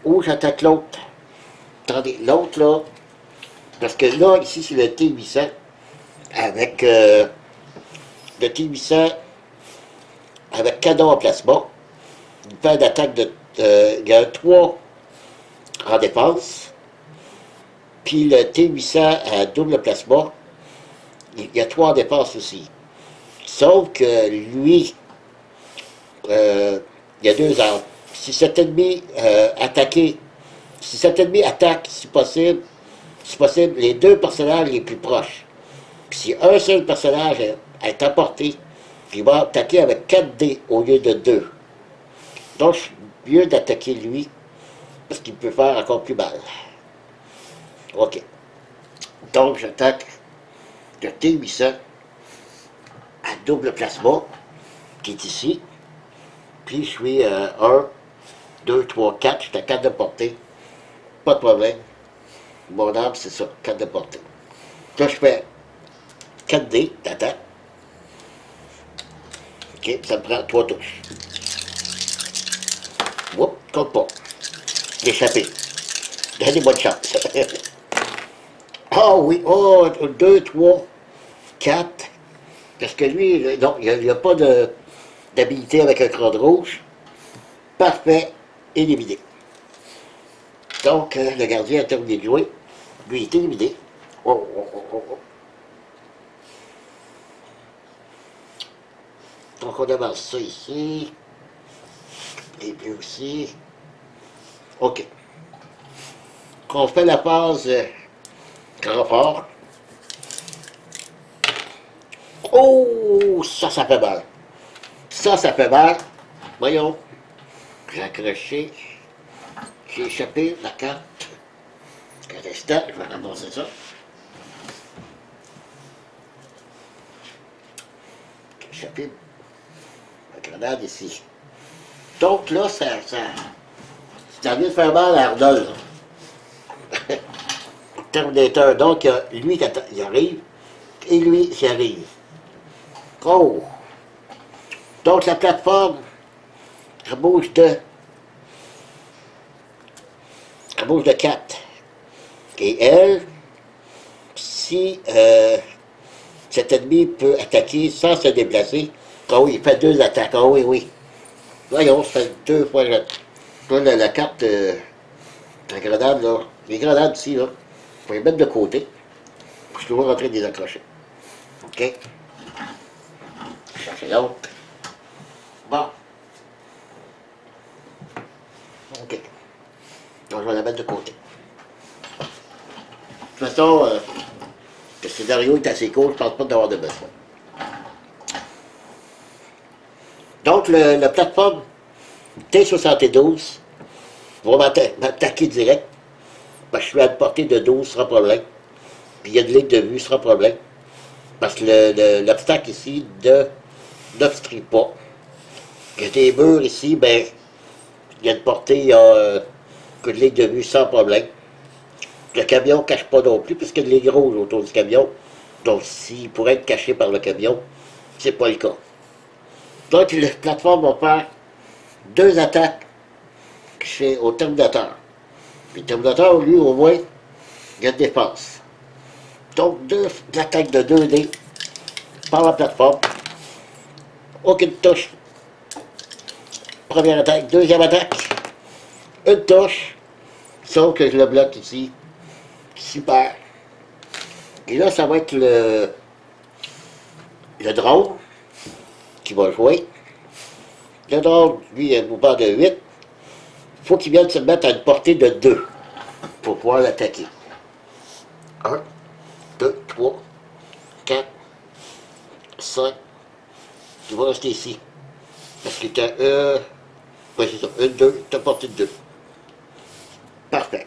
S1: ou j'attaque l'autre Attendez, l'autre là, parce que là, ici, c'est le T800 avec le T800 avec canon en plasma, une paire d'attaque de. Il y a un 3 en défense, puis le T800 à double plasma, il y a 3 en défense aussi. Sauf que lui, il y a 2 armes. Si cet ennemi si cet ennemi attaque, si possible, les 2 personnages les plus proches. Puis si un seul personnage est à portée, il va attaquer avec 4 dés au lieu de 2. Donc, c'est mieux d'attaquer lui, parce qu'il peut faire encore plus mal. OK. Donc, j'attaque le T800 à double plasma, qui est ici. Puis, je suis 1, 2, 3, 4. Je suis à 4 de portée. Pas de problème. Mon arme, c'est ça, 4 de portée. Là, je fais 4 dés d'attaque. OK, ça me prend 3 touches. Oups, compte pas. L'échappé. Donnez-moi de chance. Ah oui, oh, 2, 3, 4. Parce que lui, non, il n'y a pas d'habilité avec un crâne rouge. Parfait, éliminé. Donc, le gardien a terminé de jouer. Lui, il est éliminé. Oh, oh, oh, oh, oh. Donc, on avance ça ici. Et puis aussi. OK. On fait la phase grand fort. Oh, ça fait mal. Ça fait mal. Voyons. J'ai accroché. J'ai échappé la carte. Un instant, je vais ramasser ça. J'ai échappé la grenade ici. Donc là, ça vient de faire mal à Arnold. Terminator, donc lui, il arrive, et lui, il arrive. Oh! Donc la plateforme, elle bouge de 4. Et elle, si cet ennemi peut attaquer sans se déplacer, ah oui, il fait 2 attaques, ah oui, oui. Voyons, ça fait 2 fois la carte, la grenade, là, les grenades ici, là, faut les mettre de côté. Je suis toujours en train de les accrocher. OK? Chercher l'autre. Bon. OK. Donc, je vais la mettre de côté. De toute façon, le scénario est assez court, je ne pense pas d'avoir de besoin. Donc, la plateforme T72 va m'attaquer direct. Parce que je suis à portée de 12 sans problème. Puis il y a de ligne de vue sans problème. Parce que l'obstacle ici n'obstrue pas. Il y a des murs ici, ben, il y a une portée, il y a de ligne de vue sans problème. Le camion ne cache pas non plus, parce qu'il y a de lignes rouges autour du camion. Donc, s'il pourrait être caché par le camion, c'est pas le cas. Donc, la plateforme va faire 2 attaques au Terminator. Puis le Terminator, lui, au moins, il y a de défense. Donc, 2 attaques de 2 dés par la plateforme. Aucune touche. Première attaque, deuxième attaque. Une touche. Sauf que je le bloque ici. Super. Et là, ça va être le drone qui va jouer. Le drone, lui, il a un mouvement de 8. Il faut qu'il vienne se mettre à une portée de 2 pour pouvoir l'attaquer. 1, 2, 3, 4, 5. Il va rester ici. Parce qu'il était ouais, c'est ça. 1, 2, tu as portée de 2. Parfait.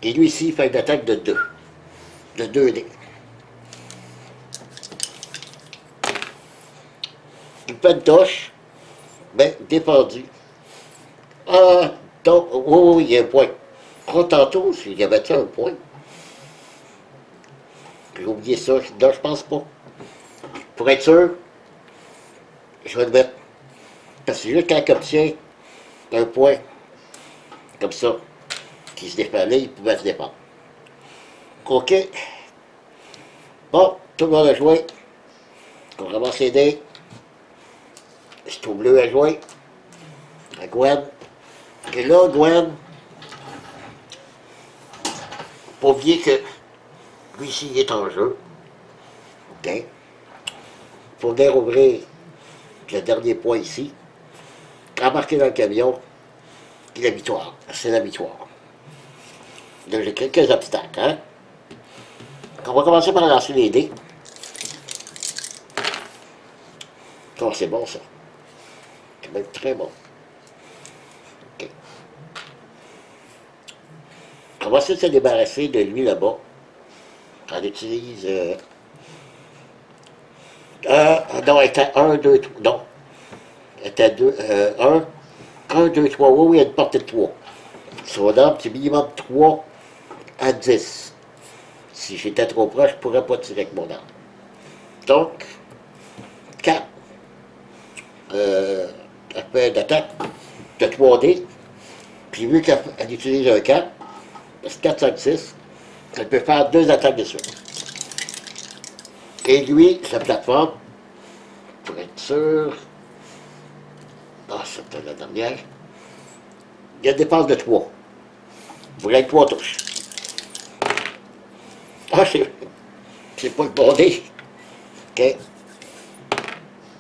S1: Et lui ici, il fait une attaque de 2. De 2 dés. Il fait une touche. Ben, défendu. Ah, donc, oh, il y a un point. Oh, tantôt, il y avait un point. J'ai oublié ça. Non, je pense pas. Pour être sûr, je vais le mettre. Parce que juste quand il obtient un point, comme ça, S'il se défendait, il pouvait se défendre. OK. Bon, tout le monde a joué. On ramasse les dés. C'est au bleu à jouer. À Gwen. Et là, Gwen, pas oublier que lui ici, il est en jeu. OK. Il faut venir ouvrir le dernier point ici. Embarquer dans le camion. Et la victoire. C'est la victoire. Donc j'ai quelques obstacles, hein. On va commencer par lancer les dés. Oh, c'est bon ça. C'est même très bon. OK. On va essayer de se débarrasser de lui là-bas. On utilise... non, elle était 1, 2, 3. Non. Elle était 2, 1, 2, 3. Oui, oui, il y a une portée de 3. Son arme, c'est minimum 3 à 10. Si j'étais trop proche, je ne pourrais pas tirer avec mon arme. Donc, 4. Elle fait une attaque de 3D. Puis vu qu'elle utilise un 4, c'est 4, 5, 6, elle peut faire 2 attaques de suite. Et lui, sa plateforme, pour être sûr, c'était la dernière, il y a une dépense de 3. Vous voulez 3 touches. Ah, c'est pas le bon dé. OK.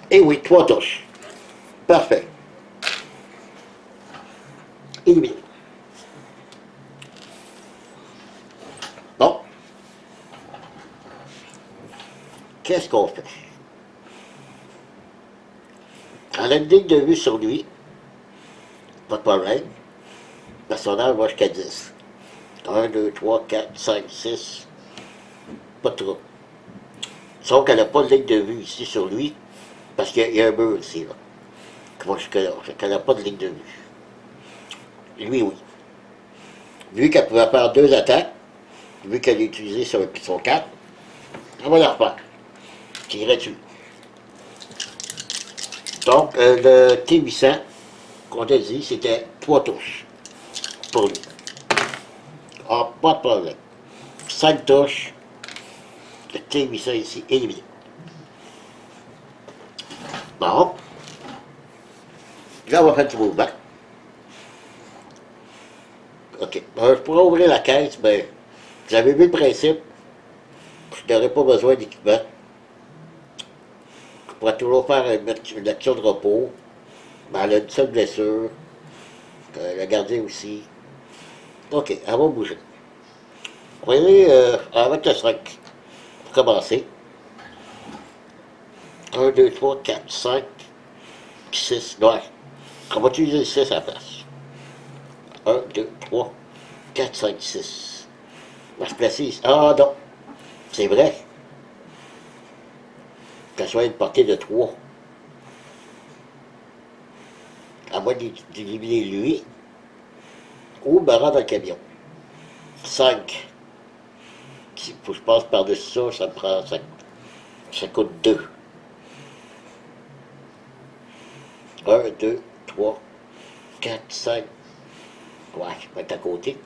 S1: Et oui, 3 touches. Parfait. Éliminé. Bon. Qu'est-ce qu'on fait? On a une ligne de vue sur lui. Pas de problème. Le personnage va jusqu'à 10. 1, 2, 3, 4, 5, 6. Pas trop. Sauf qu'elle n'a pas de ligne de vue ici sur lui. Parce qu'il y a un mur ici, là. Qui va jusque là. Elle n'a pas de ligne de vue. Lui, oui. Vu qu'elle pouvait faire 2 attaques, vu qu'elle a utilisé son 4, on va la refaire. Tirer dessus. Donc, le T800, qu'on a dit, c'était 3 touches pour lui. Ah, pas de problème. 5 touches. Le T800 ici, éliminé. Bon. Là, on va faire du mouvement. OK. Je pourrais ouvrir la caisse, mais vous avez vu le principe. Je n'aurais pas besoin d'équipement. Je pourrais toujours faire une action de repos. Mais elle a une seule blessure. Le gardien aussi. OK, elle va bouger. On va aller avec le 5. Pour commencer. 1, 2, 3, 4, 5, 6. Ouais. On va utiliser le 6 à la place. 1, 2, 3, 4, 5, 6. On va se placer ici. Ah non. C'est vrai. Qu'elle soit une portée de 3. À moins d'éliminer lui. Ou me rendre dans le camion. 5. Il faut que je passe par-dessus ça, ça me prend. Ça coûte 2. 1, 2, 3, 4, 5. Ouais, je vais être à côté.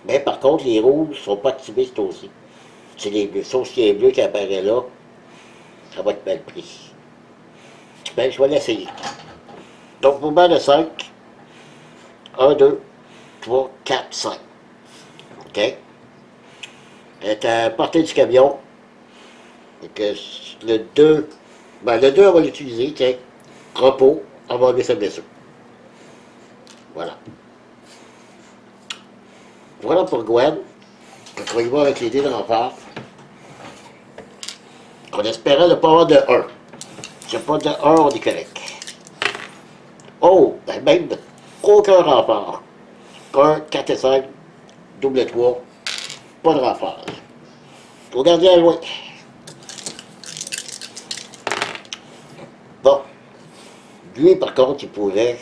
S1: Mais par contre, les rouges ne sont pas activés, c'est aussi. C'est les bleus. Sauf s'il y a un bleu qui apparaît là, ça va être mal pris. Ben, je vais l'essayer. Donc, mouvement de 5. 1, 2, 3, 4, 5. OK? Elle est à portée du camion. Donc, le 2, ben, le 2, on va l'utiliser, tiens. Repos, on va enlever sa blessure. Voilà. Voilà pour Gwen. On va y voir avec les dés de renfort. On espérait ne pas avoir de 1. Si pas de 1, on est correct. Oh, ben même aucun renfort. 1, 4 et 5, double 3, pas de renfort. Au gardien à jouer. Bon. Lui, par contre, il pourrait.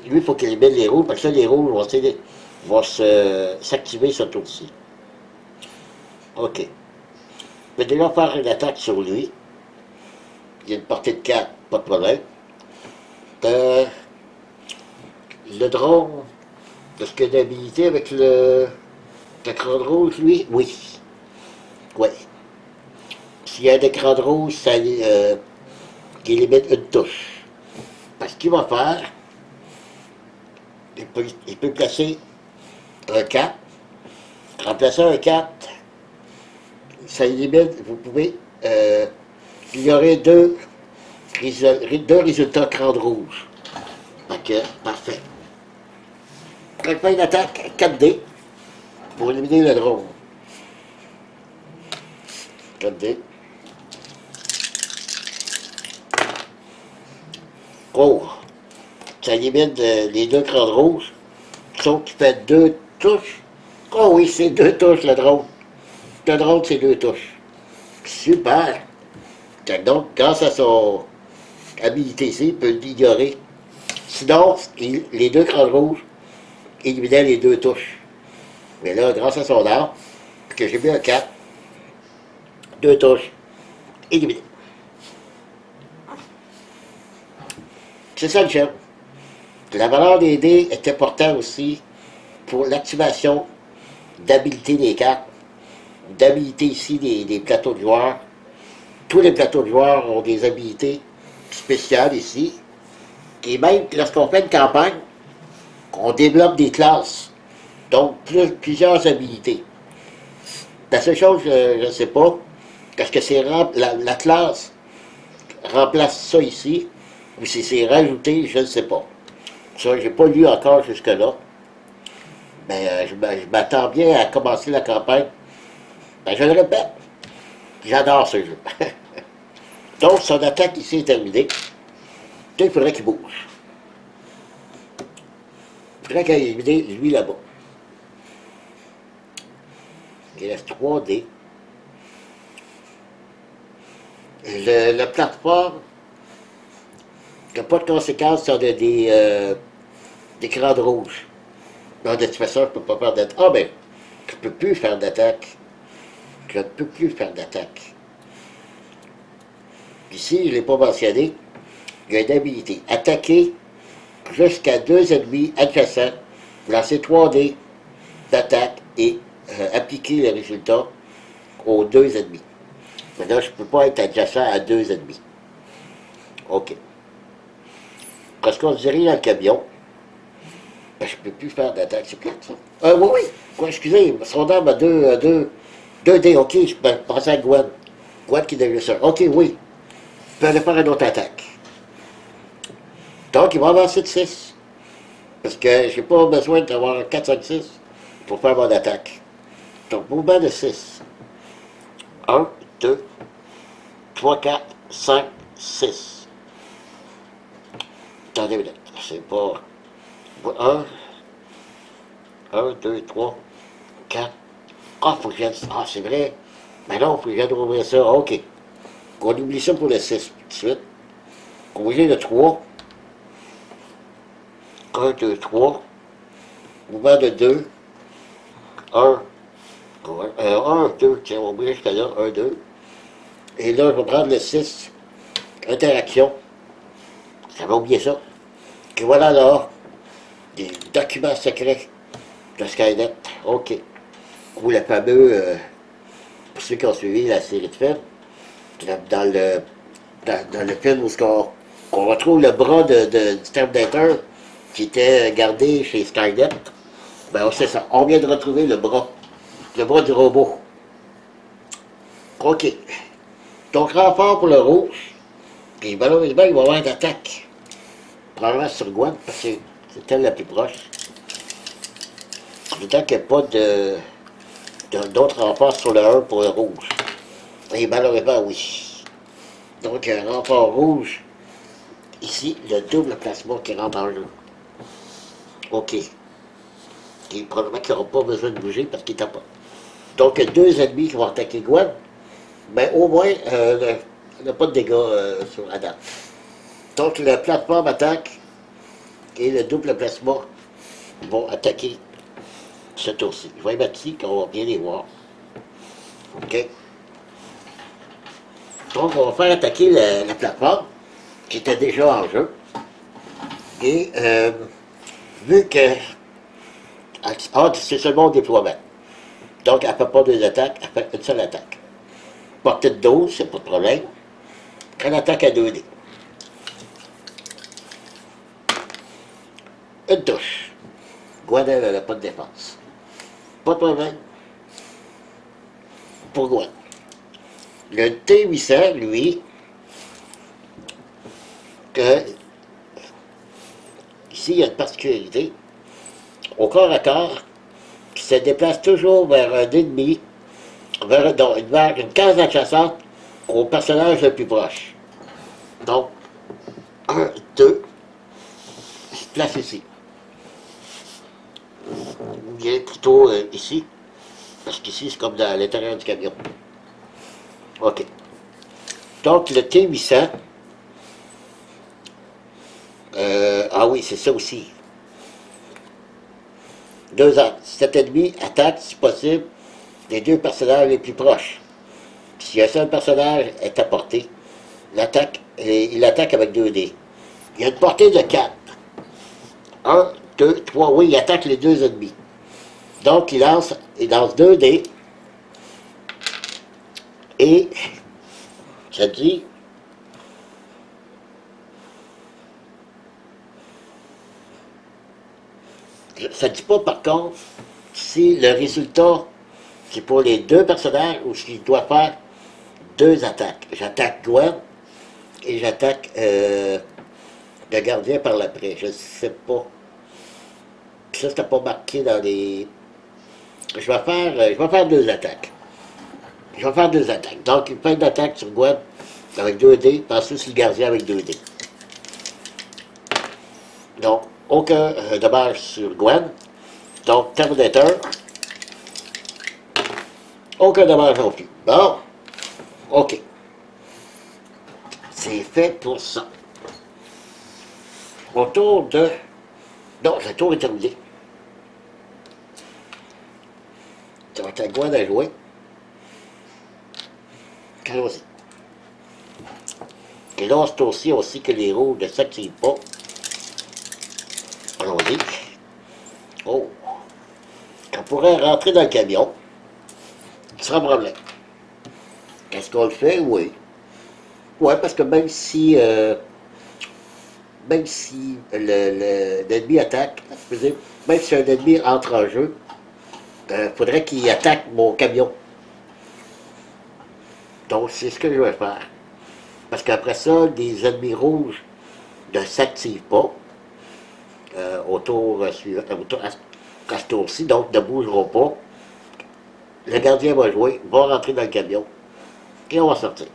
S1: Lui, il faut qu'il élimine les rouges, parce que les rouges vont s'activer ce tour-ci. OK. Je vais déjà faire une attaque sur lui. Il y a une portée de 4, pas de problème. Le drone, Est-ce qu'il y a d'habilité avec l'écran de rouge, lui? Oui. Oui. S'il y a un écran de rouge, ça il limite une touche. Parce qu'il va faire, il peut placer un 4, remplacer un 4, ça limite, vous pouvez, il y aurait deux résultats écran de rouge. Ok, parfait. Quand il fait une attaque 4D pour éliminer le drone. 4D. Oh! Ça élimine les deux crans de rouge. Sauf qu'il fait deux touches. Oh oui, c'est deux touches le drone. Le drone, c'est deux touches. Super! Donc, grâce à son habilité ici, il peut l'ignorer. Sinon, les deux crans rouges éliminaient les deux touches. Mais là, grâce à son arme, que j'ai mis un 4, deux touches, éliminé. C'est ça le j'aime. La valeur des dés est importante aussi pour l'activation d'habilité des cartes, d'habilité ici des plateaux de joueurs. Tous les plateaux de joueurs ont des habilités spéciales ici. Et même lorsqu'on fait une campagne, on développe des classes. Donc, plusieurs habilités. La seule chose, je ne sais pas, est-ce que c'est la classe remplace ça ici, ou si c'est rajouté, je ne sais pas. Ça, je n'ai pas lu encore jusque-là. Mais je m'attends bien à commencer la campagne. Ben, je le répète, j'adore ce jeu. Donc, son attaque ici est terminée. Il faudrait qu'il bouge. Il faudrait qu'il élimine lui là-bas. Il reste 3D. La plateforme n'a pas de conséquences sur des crans de rouge. Non, de toute façon, je ne peux pas faire d'attaque. Ah ben, je ne peux plus faire d'attaque. Je ne peux plus faire d'attaque. Ici, je ne l'ai pas mentionné, il y a une habilité. Attaquer jusqu'à 2 ennemis adjacents, lancer 3D d'attaque et appliquer le résultat aux 2 ennemis. Maintenant, je ne peux pas être adjacent à 2 ennemis. OK. Parce qu'on dirait dans le camion, ben, je ne peux plus faire d'attaque, c'est plate ça. Oui, oui. Quoi, excusez, son arme a 2 dés, OK, je pensais à Gwen. Gwen qui devait ça. OK, oui. Je peux aller faire une autre attaque. Donc, il va avancer de 6. Parce que j'ai pas besoin d'avoir 4, 5, 6 pour faire mon attaque. Donc, mouvement de 6. 1, 2, 3, 4, 5, 6. Attendez une minute. C'est pas... 1, 2, 3, 4. Ah, faut que j'aide. Ah, c'est vrai. Mais non, faut que j'aide ouvrir ça. OK. On oublie ça pour le 6 tout de suite. On va ouvrir le 3. 1, 2, 3. Mouvement de 2. 1. 1, 2. Tiens, on va ouvrir jusqu'à là. 1, 2. Et là, je vais prendre le 6. Interaction. J'avais oublié ça. Et voilà là. Des documents secrets de Skynet. OK. Ou le fameux, pour ceux qui ont suivi la série de films, dans le film où on retrouve le bras du Terminator qui était gardé chez Skynet, ben c'est ça. On vient de retrouver le bras du robot. OK. Donc, renfort pour le rouge. Puis malheureusement, il va y avoir une attaque. Probablement sur Gwen, parce que c'est elle la plus proche. D'autant qu'il n'y a pas d'autres renforts sur le 1 pour le rouge. Et malheureusement, oui. Donc, un renfort rouge. Ici, le double plasma qui rentre en jeu. OK. Et probablement qu'il n'aura pas besoin de bouger parce qu'il n'est pas. Donc, 2 ennemis qui vont attaquer Gwen. Mais au moins, il n'a pas de dégâts sur la date. Donc, la plateforme attaque et le double plasma vont attaquer ce tour-ci. Je vais les mettre ici, qu'on va bien les voir. OK. Donc, on va faire attaquer la plateforme qui était déjà en jeu. Et vu que Ah, c'est seulement au déploiement. Donc, elle ne fait pas deux attaques, elle fait une seule attaque. Portée de 12, c'est pas de problème. Elle attaque à 2 dés. Une touche. Gwen, elle n'a pas de défense. Pas de problème. Pour Gwen. Le T800, lui, que ici, il y a une particularité. Au corps à corps, qui se déplace toujours vers un ennemi, vers une case adjacente au personnage le plus proche. Donc, 1, 2, il se place ici. Il est plutôt ici, parce qu'ici, c'est comme dans l'intérieur du camion. OK. Donc, le T800, ah oui, c'est ça aussi. 2 ans. Cet ennemi attaque, si possible, les 2 personnages les plus proches. Si un seul personnage est à portée, il attaque avec 2 dés. Il y a une portée de 4. 1, 2, 3, oui, il attaque les 2 ennemis. Donc, il lance 2 dés. Et, ça dit, ça ne dit pas par contre si le résultat c'est pour les 2 personnages ou s'il doit faire 2 attaques. J'attaque Gwen et j'attaque le gardien par l'après. Je ne sais pas. Ça, c'était pas marqué dans les. Je vais faire 2 attaques. Je vais faire 2 attaques. Donc, il fait une attaque sur Gwen avec 2 dés, puis ensuite sur le gardien avec 2 dés. Donc, aucun dommage sur Gwen. Donc, Terminator. Aucun dommage non plus. Bon. OK. C'est fait pour ça. Autour de... Non, le tour est terminé. Ça va être à Gwen à jouer. Allons-y. Et là, c'est aussi que les roues ne s'activent pas. Allons-y. Oh. On pourrait rentrer dans le camion. Sans problème. Est-ce qu'on le fait? Oui. Oui, parce que même si l'ennemi attaque, même si un ennemi entre en jeu, il faudrait qu'il attaque mon camion. Donc, c'est ce que je vais faire. Parce qu'après ça, les ennemis rouges ne s'activent pas au tour suivant, à ce tour-ci, donc ne bougeront pas. Le gardien va jouer, va rentrer dans le camion, et on va sortir.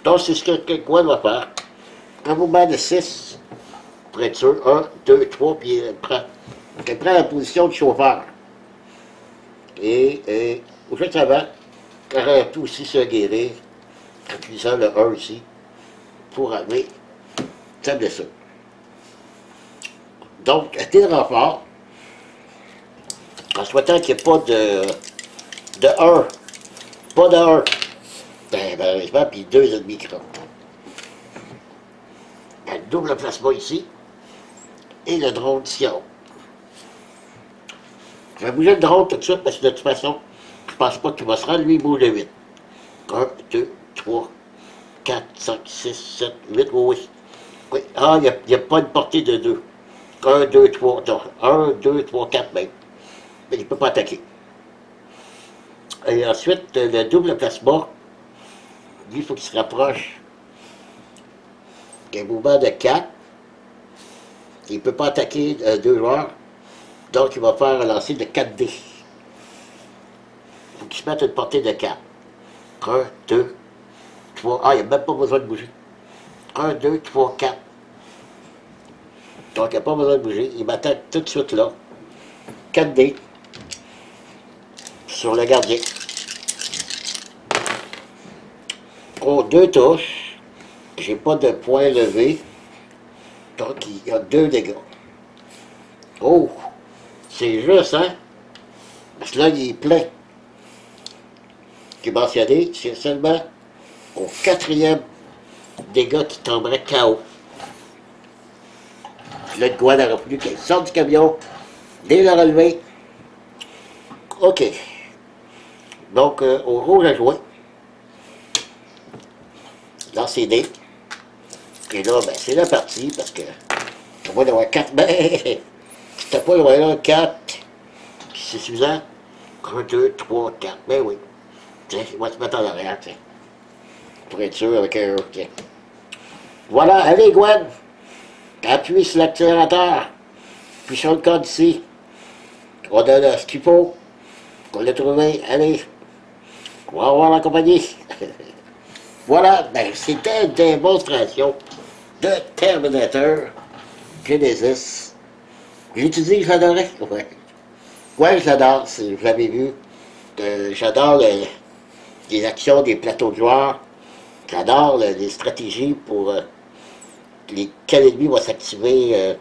S1: Donc, c'est ce que Gwen va faire. Un mouvement de 6, pour être sûr, 1, 2, 3, puis elle prend la position de chauffeur. Et juste avant, elle aurait pu aussi se guérir en utilisant le 1 ici, pour amener sa blessure. Donc, elle tire renfort, en souhaitant qu'il n'y ait pas de 1. Pas de 1. Ben, malheureusement, puis 2 ennemis qui rentrent. Un double plasma ici. Et le drone ici en haut. Je vais bouger le drone tout de suite parce que de toute façon, je ne pense pas qu'il va se rendre. Lui, il bouge de 8. 1, 2, 3, 4, 5, 6, 7, 8. Oui, oui. Ah, il n'y a pas une portée de 2. 1, 2, 3. Non, 1, 2, 3, 4 même. Mais il ne peut pas attaquer. Et ensuite, le double plasma, lui, il faut qu'il se rapproche. Il y a un mouvement de 4. Il ne peut pas attaquer 2 joueurs. Donc, il va faire un lancer de 4 dés. Il faut qu'il se mette une portée de 4. 1, 2, 3. Ah, il n'y a même pas besoin de bouger. 1, 2, 3, 4. Donc, il n'y a pas besoin de bouger. Il m'attaque tout de suite là. 4 dés. Sur le gardien. Oh, 2 touches. J'ai pas de point levé. Donc, il y a 2 dégâts. Oh! C'est juste, hein? Parce que là, il est plein. J'ai mentionné, c'est seulement au 4e dégât qui tomberait KO. Là, le Gwen aurait voulu qu'elle sorte du camion, dès le relevé, OK. Donc, au rouge à jouer. Dans ces dés. Et là, ben, c'est la partie, parce que on va d'avoir 4 mains. C'était pas loin là, 4. C'est suffisant. 1, 2, 3, 4. Ben oui. Tiens, on va se mettre en arrière, tiens. Pour être sûr avec un. Tiens. Voilà, allez, Gwen. Appuie sur l'accélérateur. Puis sur le code ici. On a ce qu'il faut. On l'a trouvé. Allez. On va voir la compagnie. Voilà, ben, c'était une démonstration de Terminator Genesis. J'utilise, j'adorais. Ouais. Ouais, j'adore, si vous l'avez vu. J'adore les actions des plateaux de joueurs. J'adore les stratégies pour quel ennemi va s'activer.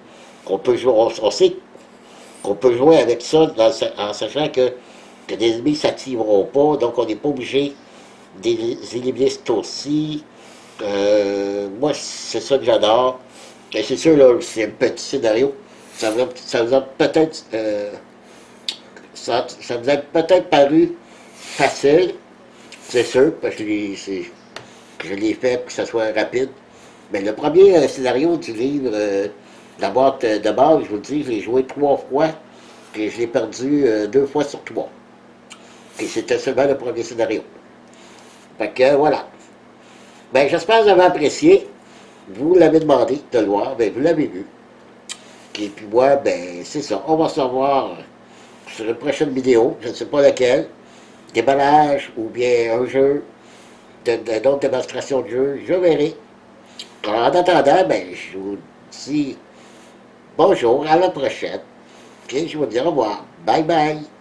S1: On peut jouer, on sait qu'on peut jouer avec ça en sachant que des ennemis ne s'activeront pas, donc on n'est pas obligé d'éliminer ce tour-ci. Moi, c'est ça que j'adore. Et c'est sûr, là, c'est un petit scénario. Ça vous a peut-être ça vous a peut-être paru facile, c'est sûr, parce que je l'ai fait pour que ça soit rapide. Mais le premier scénario du livre, la boîte de base, je vous le dis, je l'ai joué 3 fois, et je l'ai perdu 2 fois sur 3. Et c'était seulement le premier scénario. Fait que voilà. Ben, j'espère que vous avez apprécié. Vous l'avez demandé de le voir, ben vous l'avez vu. Et puis moi, ben c'est ça. On va se revoir sur une prochaine vidéo, je ne sais pas laquelle. Déballage ou bien un jeu, d'autres démonstrations de jeu, je verrai. Alors, en attendant, ben, je vous dis bonjour, à la prochaine. Et je vous dis au revoir. Bye bye.